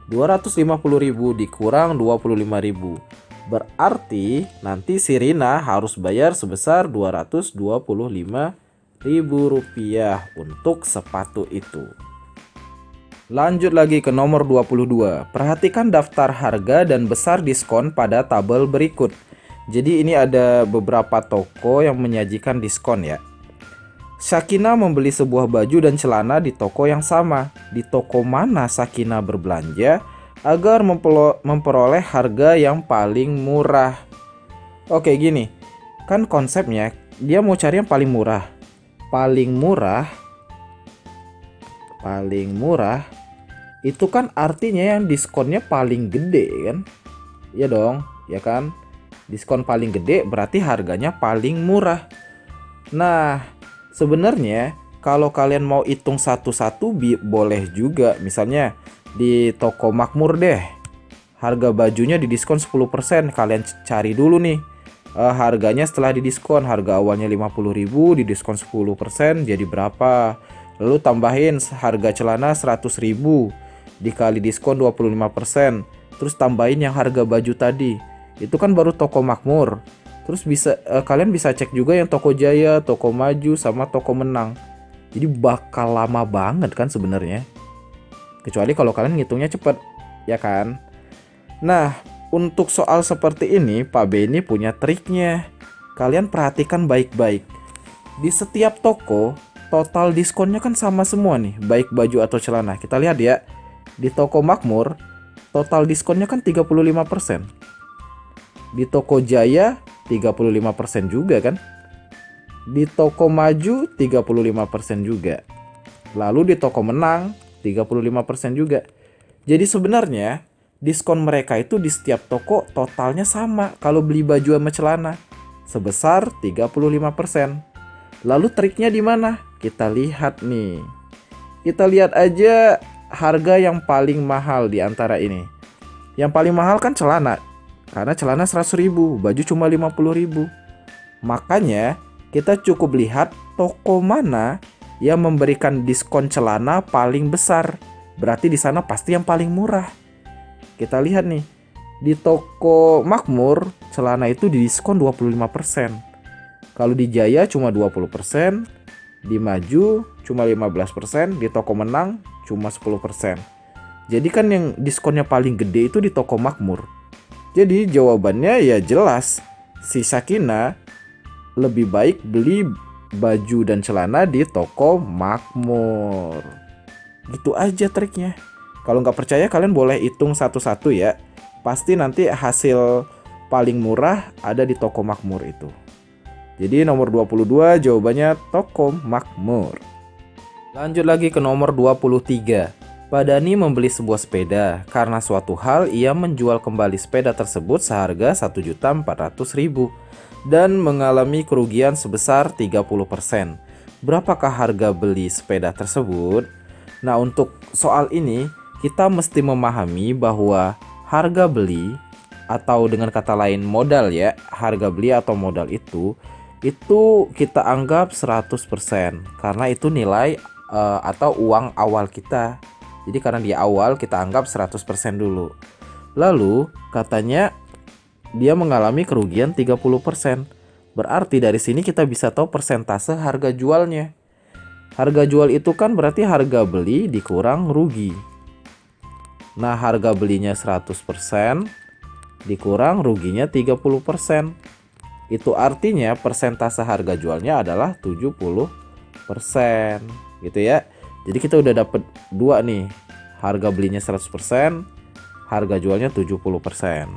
Rp250.000 dikurang Rp25.000. Berarti nanti si Rina harus bayar sebesar Rp225.000 untuk sepatu itu. Lanjut lagi ke nomor 22. Perhatikan daftar harga dan besar diskon pada tabel berikut. Jadi ini ada beberapa toko yang menyajikan diskon ya. Sakina membeli sebuah baju dan celana di toko yang sama. Di toko mana Sakina berbelanja agar memperoleh harga yang paling murah? Oke, gini. Kan konsepnya dia mau cari yang paling murah. Paling murah itu kan artinya yang diskonnya paling gede kan? Ya dong, ya kan? Diskon paling gede berarti harganya paling murah. Nah, sebenarnya kalau kalian mau hitung satu-satu boleh juga. Misalnya di toko Makmur deh, harga bajunya didiskon 10%. Kalian cari dulu nih harganya setelah didiskon. Harga awalnya 50.000, didiskon 10% jadi berapa. Lalu tambahin harga celana 100.000 dikali diskon 25%. Terus tambahin yang harga baju tadi. Itu kan baru toko Makmur. Terus kalian bisa cek juga yang Toko Jaya, Toko Maju, sama Toko Menang. Jadi bakal lama banget kan sebenarnya. Kecuali kalau kalian ngitungnya cepet, ya kan? Nah, untuk soal seperti ini, Pak Benny punya triknya. Kalian perhatikan baik-baik. Di setiap toko, total diskonnya kan sama semua nih, baik baju atau celana. Kita lihat ya. Di toko Makmur, total diskonnya kan 35%. Di Toko Jaya, 35% juga kan? Di toko maju 35% juga. Lalu di toko menang 35% juga. Jadi sebenarnya diskon mereka itu di setiap toko totalnya sama kalau beli baju sama celana, sebesar 35%. Lalu triknya di mana? Kita lihat nih. Kita lihat aja harga yang paling mahal di antara ini. Yang paling mahal kan celana. Karena celana 100.000, baju cuma 50.000. Makanya kita cukup lihat toko mana yang memberikan diskon celana paling besar. Berarti di sana pasti yang paling murah. Kita lihat nih. Di toko Makmur, celana itu didiskon 25%. Kalau di Jaya cuma 20%, di Maju cuma 15%, di toko Menang cuma 10%. Jadi kan yang diskonnya paling gede itu di toko Makmur. Jadi jawabannya ya jelas, si Sakina lebih baik beli baju dan celana di toko Makmur. Gitu aja triknya. Kalau nggak percaya kalian boleh hitung satu-satu ya. Pasti nanti hasil paling murah ada di toko Makmur itu. Jadi nomor 22 jawabannya toko Makmur. Lanjut lagi ke nomor 23. Pak Dani membeli sebuah sepeda. Karena suatu hal ia menjual kembali sepeda tersebut seharga 1.400.000 dan mengalami kerugian sebesar 30%. Berapakah harga beli sepeda tersebut? Nah, untuk soal ini kita mesti memahami bahwa harga beli atau dengan kata lain modal ya, harga beli atau modal itu kita anggap 100% karena itu nilai atau uang awal kita. Jadi karena di awal kita anggap 100% dulu. Lalu katanya dia mengalami kerugian 30%. Berarti dari sini kita bisa tahu persentase harga jualnya. Harga jual itu kan berarti harga beli dikurang rugi. Nah, harga belinya 100% dikurang ruginya 30%. Itu artinya persentase harga jualnya adalah 70%. Gitu ya. Jadi kita udah dapet dua nih. Harga belinya 100%, harga jualnya 70%.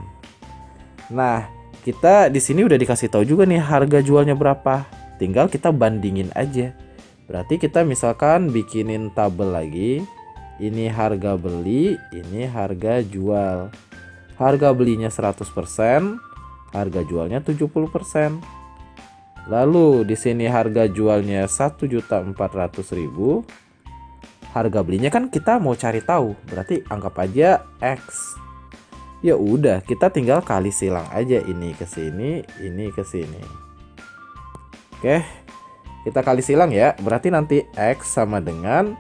Nah, kita di sini udah dikasih tahu juga nih harga jualnya berapa. Tinggal kita bandingin aja. Berarti kita misalkan bikinin tabel lagi. Ini harga beli, ini harga jual. Harga belinya 100%, harga jualnya 70%. Lalu di sini harga jualnya 1.400.000. Harga belinya kan kita mau cari tahu, berarti anggap aja X. Ya udah, kita tinggal kali silang aja ini ke sini, ini ke sini. Oke. Kita kali silang ya, berarti nanti X sama dengan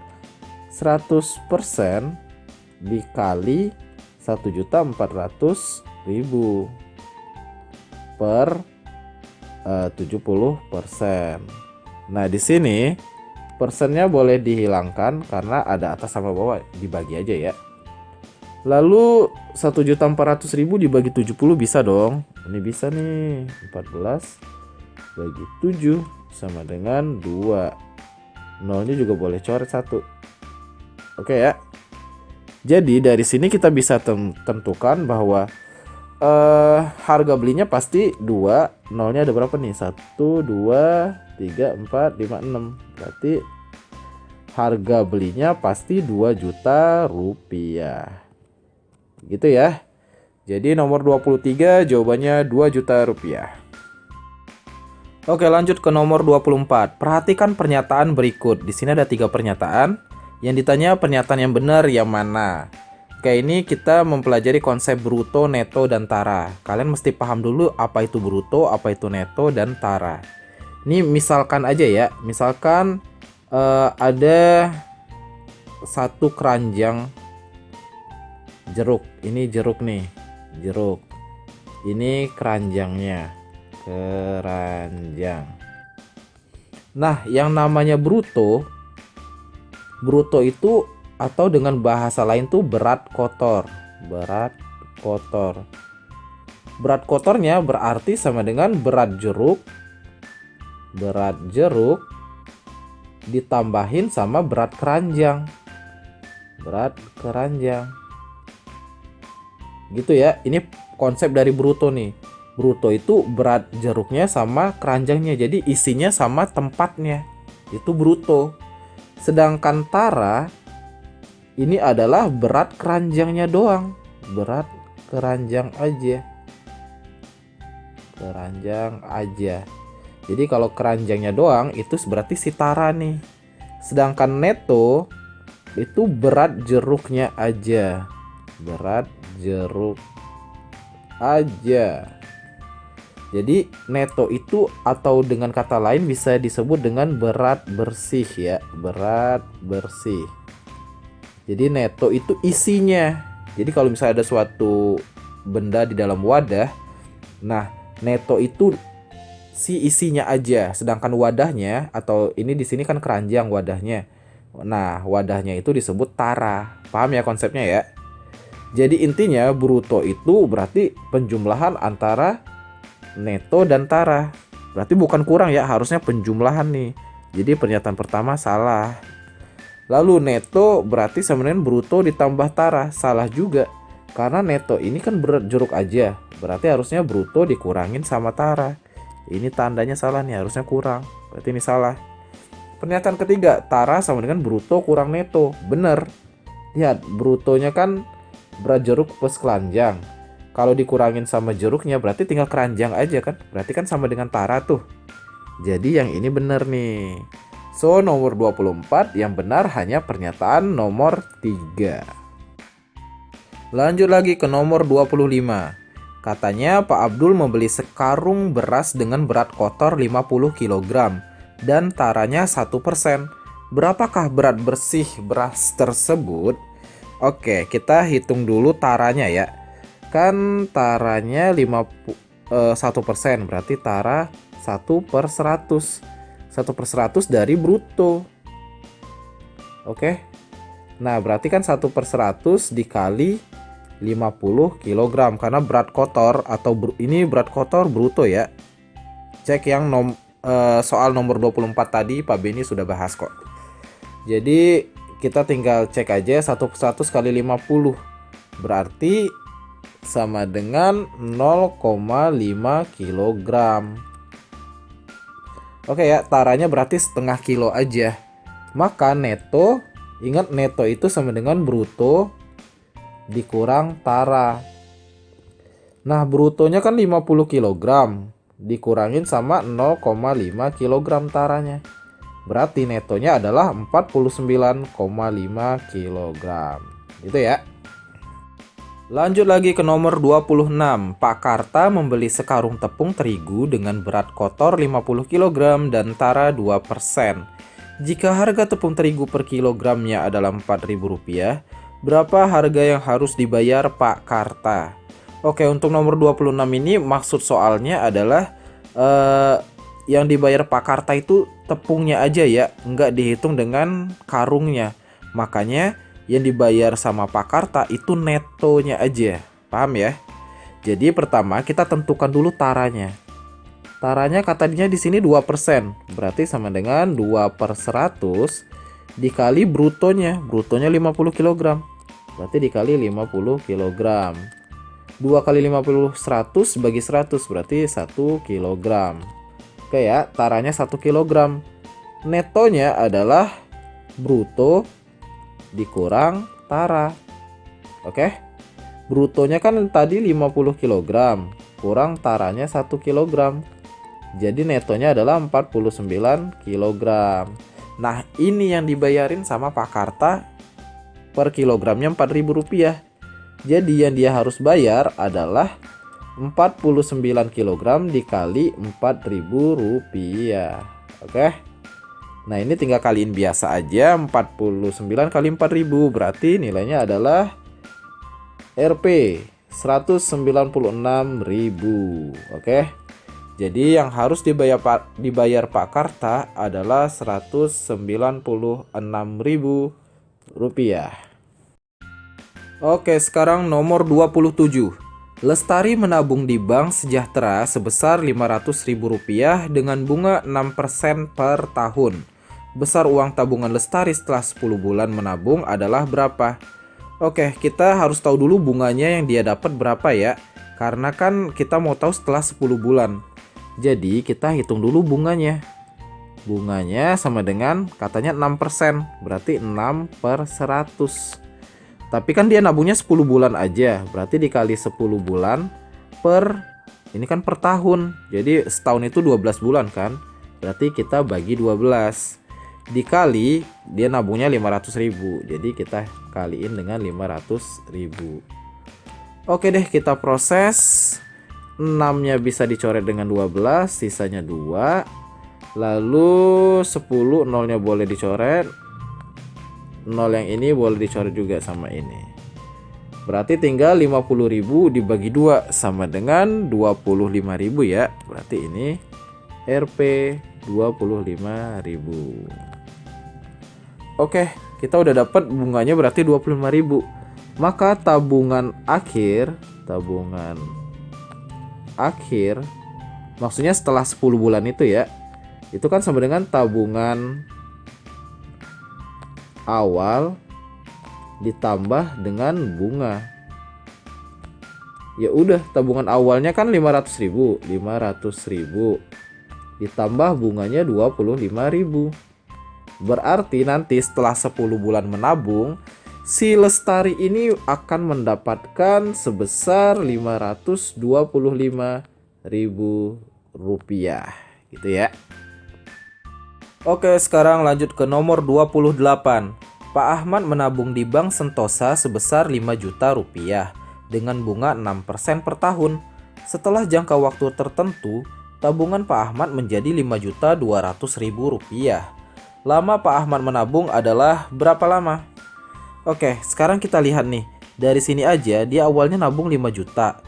100% dikali 1.400.000 per 70%. Nah, di sini persennya boleh dihilangkan karena ada atas sama bawah, dibagi aja ya. Lalu 1.400.000 dibagi 70 bisa dong. Ini bisa nih, 14 bagi 7 sama dengan 2. Nolnya juga boleh coret 1. Oke ya. Jadi dari sini kita bisa tentukan bahwa harga belinya pasti 2. Nolnya ada berapa nih? 1, 2, 3, 4, 5, 6. Berarti harga belinya pasti 2 juta rupiah. Gitu ya. Jadi nomor 23 jawabannya 2 juta rupiah. Oke, lanjut ke nomor 24. Perhatikan pernyataan berikut. Di sini ada 3 pernyataan. Yang ditanya pernyataan yang benar yang mana? Oke, ini kita mempelajari konsep bruto, neto, dan tara. Kalian mesti paham dulu apa itu bruto, apa itu neto, dan tara. Ini misalkan aja ya. Misalkan ada satu keranjang jeruk. Ini jeruk nih. Jeruk. Ini keranjangnya. Keranjang. Nah, yang namanya bruto itu atau dengan bahasa lain tuh berat kotor. Berat kotor. Berat kotornya berarti sama dengan berat jeruk. Berat jeruk ditambahin sama berat keranjang. Berat keranjang. Gitu ya. Ini konsep dari bruto nih. Bruto itu berat jeruknya sama keranjangnya, jadi isinya sama tempatnya. Itu bruto. Sedangkan tara ini adalah berat keranjangnya doang. Berat keranjang aja. Keranjang aja. Jadi kalau keranjangnya doang itu berarti si tara nih. Sedangkan neto itu berat jeruknya aja. Berat jeruk aja. Jadi neto itu atau dengan kata lain bisa disebut dengan berat bersih ya. Berat bersih. Jadi neto itu isinya. Jadi kalau misalnya ada suatu benda di dalam wadah, nah neto itu si isinya aja, sedangkan wadahnya atau ini di sini kan keranjang wadahnya. Nah, wadahnya itu disebut tara. Paham ya konsepnya ya? Jadi intinya bruto itu berarti penjumlahan antara neto dan tara. Berarti bukan kurang ya, harusnya penjumlahan nih. Jadi pernyataan pertama salah. Lalu neto berarti sama dengan bruto ditambah tara. Salah juga. Karena neto ini kan berat jeruk aja. Berarti harusnya bruto dikurangin sama tara. Ini tandanya salah nih, harusnya kurang. Berarti ini salah. Pernyataan ketiga, tara sama dengan bruto kurang neto. Bener. Lihat, brutonya kan berat jeruk plus keranjang. Kalau dikurangin sama jeruknya berarti tinggal keranjang aja kan. Berarti kan sama dengan tara tuh. Jadi yang ini bener nih. So, nomor 24 yang benar hanya pernyataan nomor 3. Lanjut lagi ke nomor 25. Katanya Pak Abdul membeli sekarung beras dengan berat kotor 50 kg dan taranya 1%. Berapakah berat bersih beras tersebut? Oke, kita hitung dulu taranya ya. Kan taranya 1%, berarti tara 1/100. 1/100 dari bruto. Oke. Nah, berarti kan 1/100 dikali 50 kg karena berat kotor atau ini berat kotor bruto ya. Cek yang soal nomor 24 tadi Pak Beni sudah bahas kok. Jadi kita tinggal cek aja 1/100 kali 50. Berarti sama dengan 0,5 kg. Oke ya, taranya berarti setengah kilo aja. Maka neto, ingat neto itu sama dengan bruto dikurang tara. Nah, brutonya kan 50 kg. Dikurangin sama 0,5 kg taranya. Berarti netonya adalah 49,5 kg. Gitu ya. Lanjut lagi ke nomor 26. Pak Karta membeli sekarung tepung terigu dengan berat kotor 50 kg dan tara 2%. Jika harga tepung terigu per kilogramnya adalah Rp4.000, berapa harga yang harus dibayar Pak Karta? Oke, untuk nomor 26 ini maksud soalnya adalah yang dibayar Pak Karta itu tepungnya aja ya, nggak dihitung dengan karungnya. Makanya yang dibayar sama Pak Karta itu netonya aja. Paham ya? Jadi pertama kita tentukan dulu taranya. Taranya katanya di sini 2%. Berarti sama dengan 2/100 dikali brutonya. Brutonya 50 kg. Berarti dikali 50 kg. 2 kali 50 100 bagi 100 berarti 1 kg. Oke ya, taranya 1 kg. Netonya adalah bruto dikurang tara. Oke. Brutonya kan tadi 50 kg kurang taranya 1 kg. Jadi netonya adalah 49 kg. Nah, ini yang dibayarin sama Pak Karta per kilogramnya Rp4.000. Jadi yang dia harus bayar adalah 49 kg dikali Rp4.000. Oke. Nah, ini tinggal kaliin biasa aja. 49 kali 4.000 berarti nilainya adalah Rp 196.000. Oke. Jadi yang harus dibayar Pak Karta adalah Rp196.000. Oke, sekarang nomor 27. Lestari menabung di Bank Sejahtera sebesar Rp500.000 dengan bunga 6% per tahun. Besar uang tabungan Lestari setelah 10 bulan menabung adalah berapa? Oke, kita harus tahu dulu bunganya yang dia dapat berapa ya. Karena kan kita mau tahu setelah 10 bulan. Jadi kita hitung dulu bunganya. Bunganya sama dengan katanya 6%, berarti 6 per 100. Tapi kan dia nabungnya 10 bulan aja, berarti dikali 10 bulan per, ini kan per tahun. Jadi setahun itu 12 bulan kan, berarti kita bagi 12. Dikali, dia nabungnya 500.000, jadi kita kaliin dengan 500.000. Oke deh, kita proses. 6-nya bisa dicoret dengan 12, sisanya 2. Lalu 10, 0-nya boleh dicoret. 0 yang ini boleh dicoret juga sama ini. Berarti tinggal 50.000 dibagi 2 sama dengan 25.000 ya. Berarti ini Rp 25.000. Oke, kita udah dapat bunganya berarti 25.000. Maka tabungan akhir maksudnya setelah 10 bulan itu ya. Itu kan sama dengan tabungan awal ditambah dengan bunga. Ya udah, tabungan awalnya kan 500.000 ditambah bunganya 25.000. Berarti nanti setelah 10 bulan menabung, si Lestari ini akan mendapatkan sebesar 525.000 rupiah gitu ya. Oke, sekarang lanjut ke nomor 28. Pak Ahmad menabung di Bank Sentosa sebesar 5 juta rupiah dengan bunga 6% per tahun. Setelah jangka waktu tertentu, tabungan Pak Ahmad menjadi 5.200.000 rupiah. Lama Pak Ahmad menabung adalah berapa lama? Oke, sekarang kita lihat nih. Dari sini aja dia awalnya nabung 5 juta.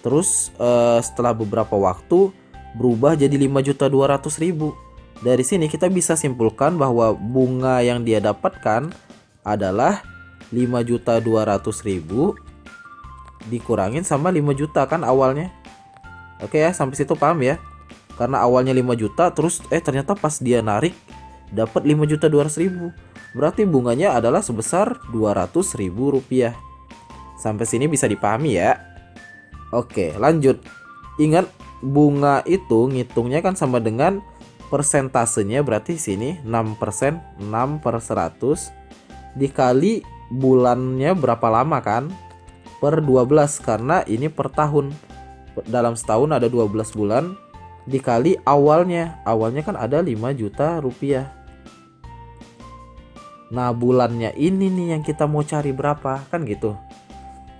Terus setelah beberapa waktu berubah jadi 5.200.000. Dari sini kita bisa simpulkan bahwa bunga yang dia dapatkan adalah 5.200.000 dikurangin sama 5 juta kan awalnya. Oke ya, sampai situ paham ya? Karena awalnya 5 juta terus ternyata pas dia narik dapat 5.200.000. Berarti bunganya adalah sebesar 200.000 rupiah. Sampai sini bisa dipahami ya? Oke, lanjut. Ingat, bunga itu ngitungnya kan sama dengan persentasenya, berarti sini 6%, 6 per 100 dikali bulannya berapa lama kan, per 12 karena ini per tahun. Dalam setahun ada 12 bulan dikali awalnya kan ada 5 juta rupiah. Nah bulannya ini nih yang kita mau cari berapa kan gitu.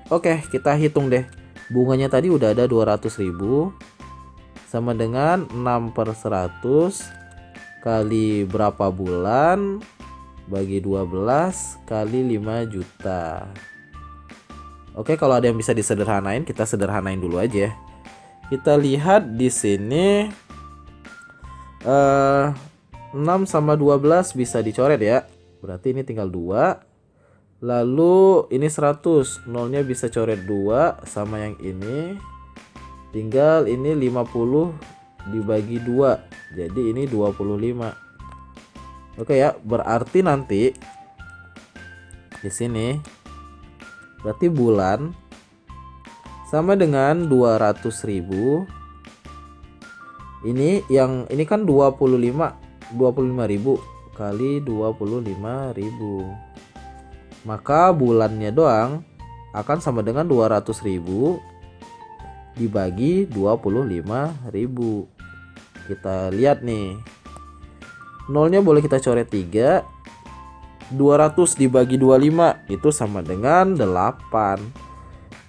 Oke, kita hitung deh. Bunganya tadi udah ada 200.000 sama dengan 6 per 100 kali berapa bulan bagi 12 kali 5 juta. Oke, kalau ada yang bisa disederhanain, kita sederhanain dulu aja. Kita lihat di sini 6 sama 12 bisa dicoret ya. Berarti ini tinggal 2. Lalu ini 100, nolnya bisa coret 2 sama yang ini. Tinggal ini 50 dibagi 2. Jadi ini 25. Oke ya, berarti nanti di sini berarti bulan sama dengan 200.000. Ini kan 25.000 kali 25.000. Maka bulannya doang akan sama dengan 200.000 dibagi 25.000. Kita lihat nih. Nolnya boleh kita coret 3. 200 dibagi 25 itu sama dengan 8.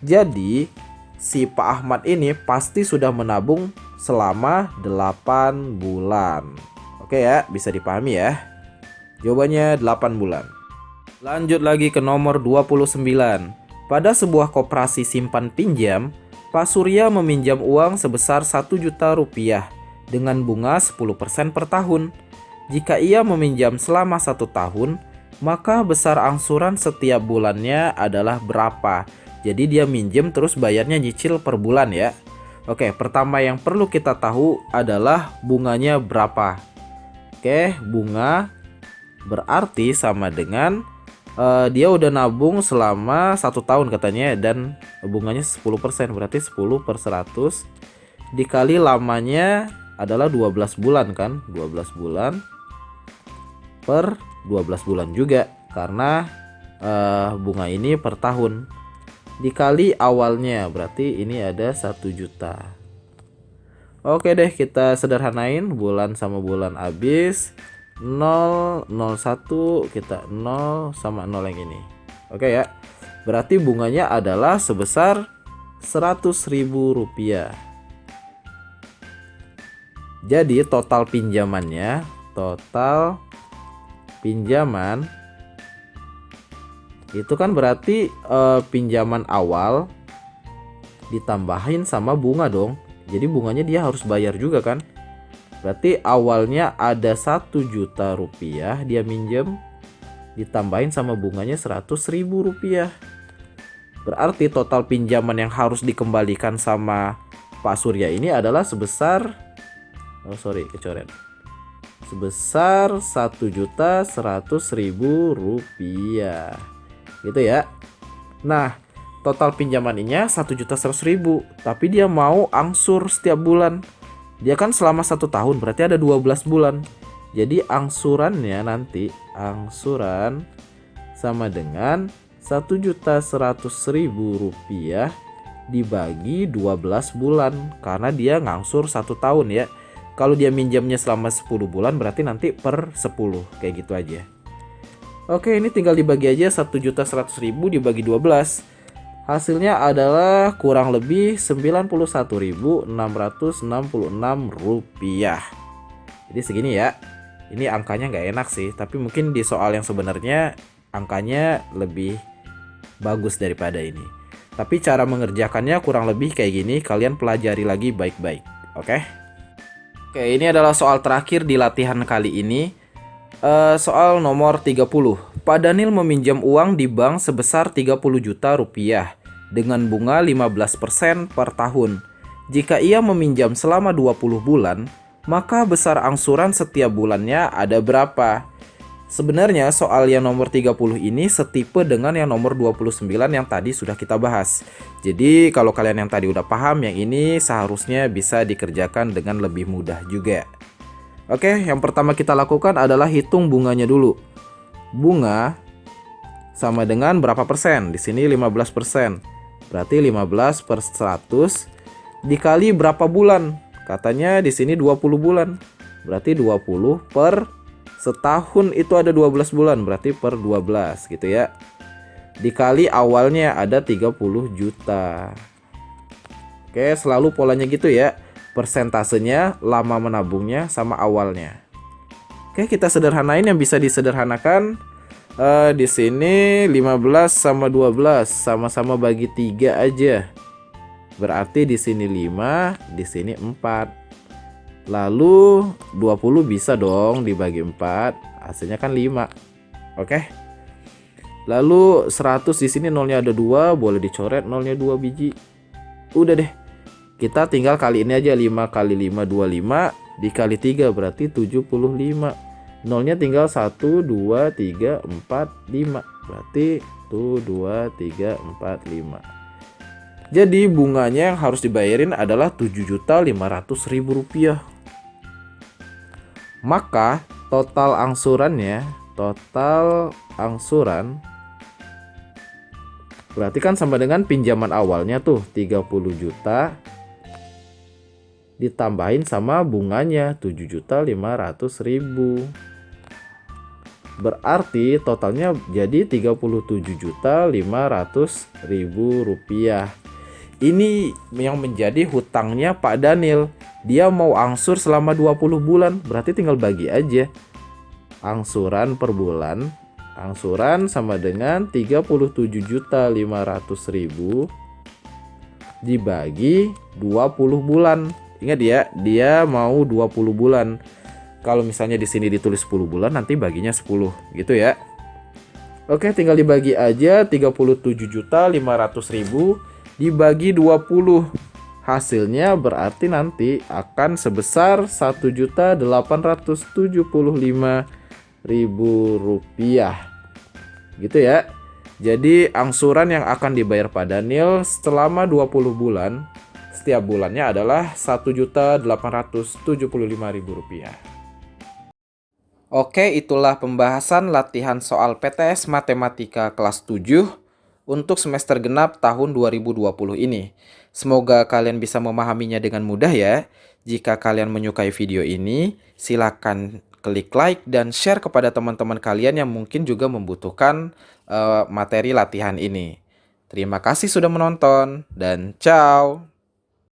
Jadi si Pak Ahmad ini pasti sudah menabung selama 8 bulan. Oke ya, bisa dipahami ya. Jawabannya 8 bulan. Lanjut lagi ke nomor 29. Pada sebuah koperasi simpan pinjam, Pak Surya meminjam uang sebesar 1 juta rupiah dengan bunga 10% per tahun. Jika ia meminjam selama 1 tahun, maka besar angsuran setiap bulannya adalah berapa? Jadi dia minjem terus bayarnya nyicil per bulan ya. Oke, pertama yang perlu kita tahu adalah bunganya berapa. Oke, bunga berarti sama dengan Dia udah nabung selama 1 tahun katanya, dan bunganya 10%, berarti 10 per 100 dikali lamanya adalah 12 bulan kan, 12 bulan per 12 bulan juga, karena bunga ini per tahun, dikali awalnya, berarti ini ada 1 juta. Oke deh, kita sederhanain, bulan sama bulan habis, 0, 01, kita 0 sama 0 yang ini. Oke ya, berarti bunganya adalah sebesar Rp100.000. Jadi total pinjaman itu kan berarti pinjaman awal ditambahin sama bunga dong. Jadi bunganya dia harus bayar juga kan. Berarti awalnya ada 1 juta rupiah dia minjem, ditambahin sama bunganya 100.000 rupiah. Berarti total pinjaman yang harus dikembalikan sama Pak Surya ini adalah sebesar sebesar 1.100.000 rupiah. Gitu ya. Nah, total pinjamannya 1.100.000, tapi dia mau angsur setiap bulan. Dia kan selama 1 tahun, berarti ada 12 bulan. Jadi angsurannya nanti, angsuran sama dengan 1.100.000 rupiah dibagi 12 bulan, karena dia ngangsur 1 tahun ya. Kalau dia minjamnya selama 10 bulan, berarti nanti per 10, kayak gitu aja. Oke, ini tinggal dibagi aja, 1.100.000 dibagi 12. Hasilnya adalah kurang lebih 91.666 rupiah. Jadi segini ya. Ini angkanya nggak enak sih, tapi mungkin di soal yang sebenarnya angkanya lebih bagus daripada ini. Tapi cara mengerjakannya kurang lebih kayak gini, kalian pelajari lagi baik-baik. Oke? Oke, ini adalah soal terakhir di latihan kali ini. Soal nomor 30. Pak Daniel meminjam uang di bank sebesar 30 juta rupiah dengan bunga 15% per tahun. Jika ia meminjam selama 20 bulan, maka besar angsuran setiap bulannya ada berapa? Sebenarnya soal yang nomor 30 ini setipe dengan yang nomor 29 yang tadi sudah kita bahas. Jadi kalau kalian yang tadi udah paham, yang ini seharusnya bisa dikerjakan dengan lebih mudah juga. Oke, yang pertama kita lakukan adalah hitung bunganya dulu. Bunga sama dengan berapa persen? Di sini 15%. Berarti 15 per 100 dikali berapa bulan? Katanya di sini 20 bulan. Berarti 20 per setahun itu ada 12 bulan, berarti per 12 gitu ya. Dikali awalnya ada 30 juta. Oke, selalu polanya gitu ya. Persentasenya, lama menabungnya, sama awalnya. Oke, kita sederhanain yang bisa disederhanakan. Di sini 15 sama 12 sama-sama bagi 3 aja. Berarti di sini 5, di sini 4. Lalu 20 bisa dong dibagi 4, hasilnya kan 5. Oke. Lalu 100 di sini nolnya ada 2, boleh dicoret nolnya 2 biji. Udah deh. Kita tinggal kali ini aja, 5 kali 5 25 dikali 3 berarti 75. Nolnya tinggal 1 2 3 4 5. Berarti 1 2 3 4 5. Jadi bunganya yang harus dibayarin adalah 7.500.000 rupiah. Maka total angsuran berarti kan sama dengan pinjaman awalnya tuh 30 juta ditambahin sama bunganya 7.500.000. Berarti totalnya jadi 37.500.000 rupiah. Ini yang menjadi hutangnya Pak Daniel. Dia mau angsur selama 20 bulan, berarti tinggal bagi aja. Angsuran per bulan, angsuran sama dengan 37.500.000 dibagi 20 bulan. Ingat ya, dia mau 20 bulan. Kalau misalnya di sini ditulis 10 bulan, nanti baginya 10 gitu ya. Oke, tinggal dibagi aja 37.500.000 dibagi 20. Hasilnya berarti nanti akan sebesar 1.875.000 rupiah. Gitu ya. Jadi angsuran yang akan dibayar Pak Daniel selama 20 bulan, setiap bulannya adalah Rp1.875.000. Oke, itulah pembahasan latihan soal PTS Matematika kelas 7 untuk semester genap tahun 2020 ini. Semoga kalian bisa memahaminya dengan mudah ya. Jika kalian menyukai video ini, silakan klik like dan share kepada teman-teman kalian yang mungkin juga membutuhkan materi latihan ini. Terima kasih sudah menonton dan ciao.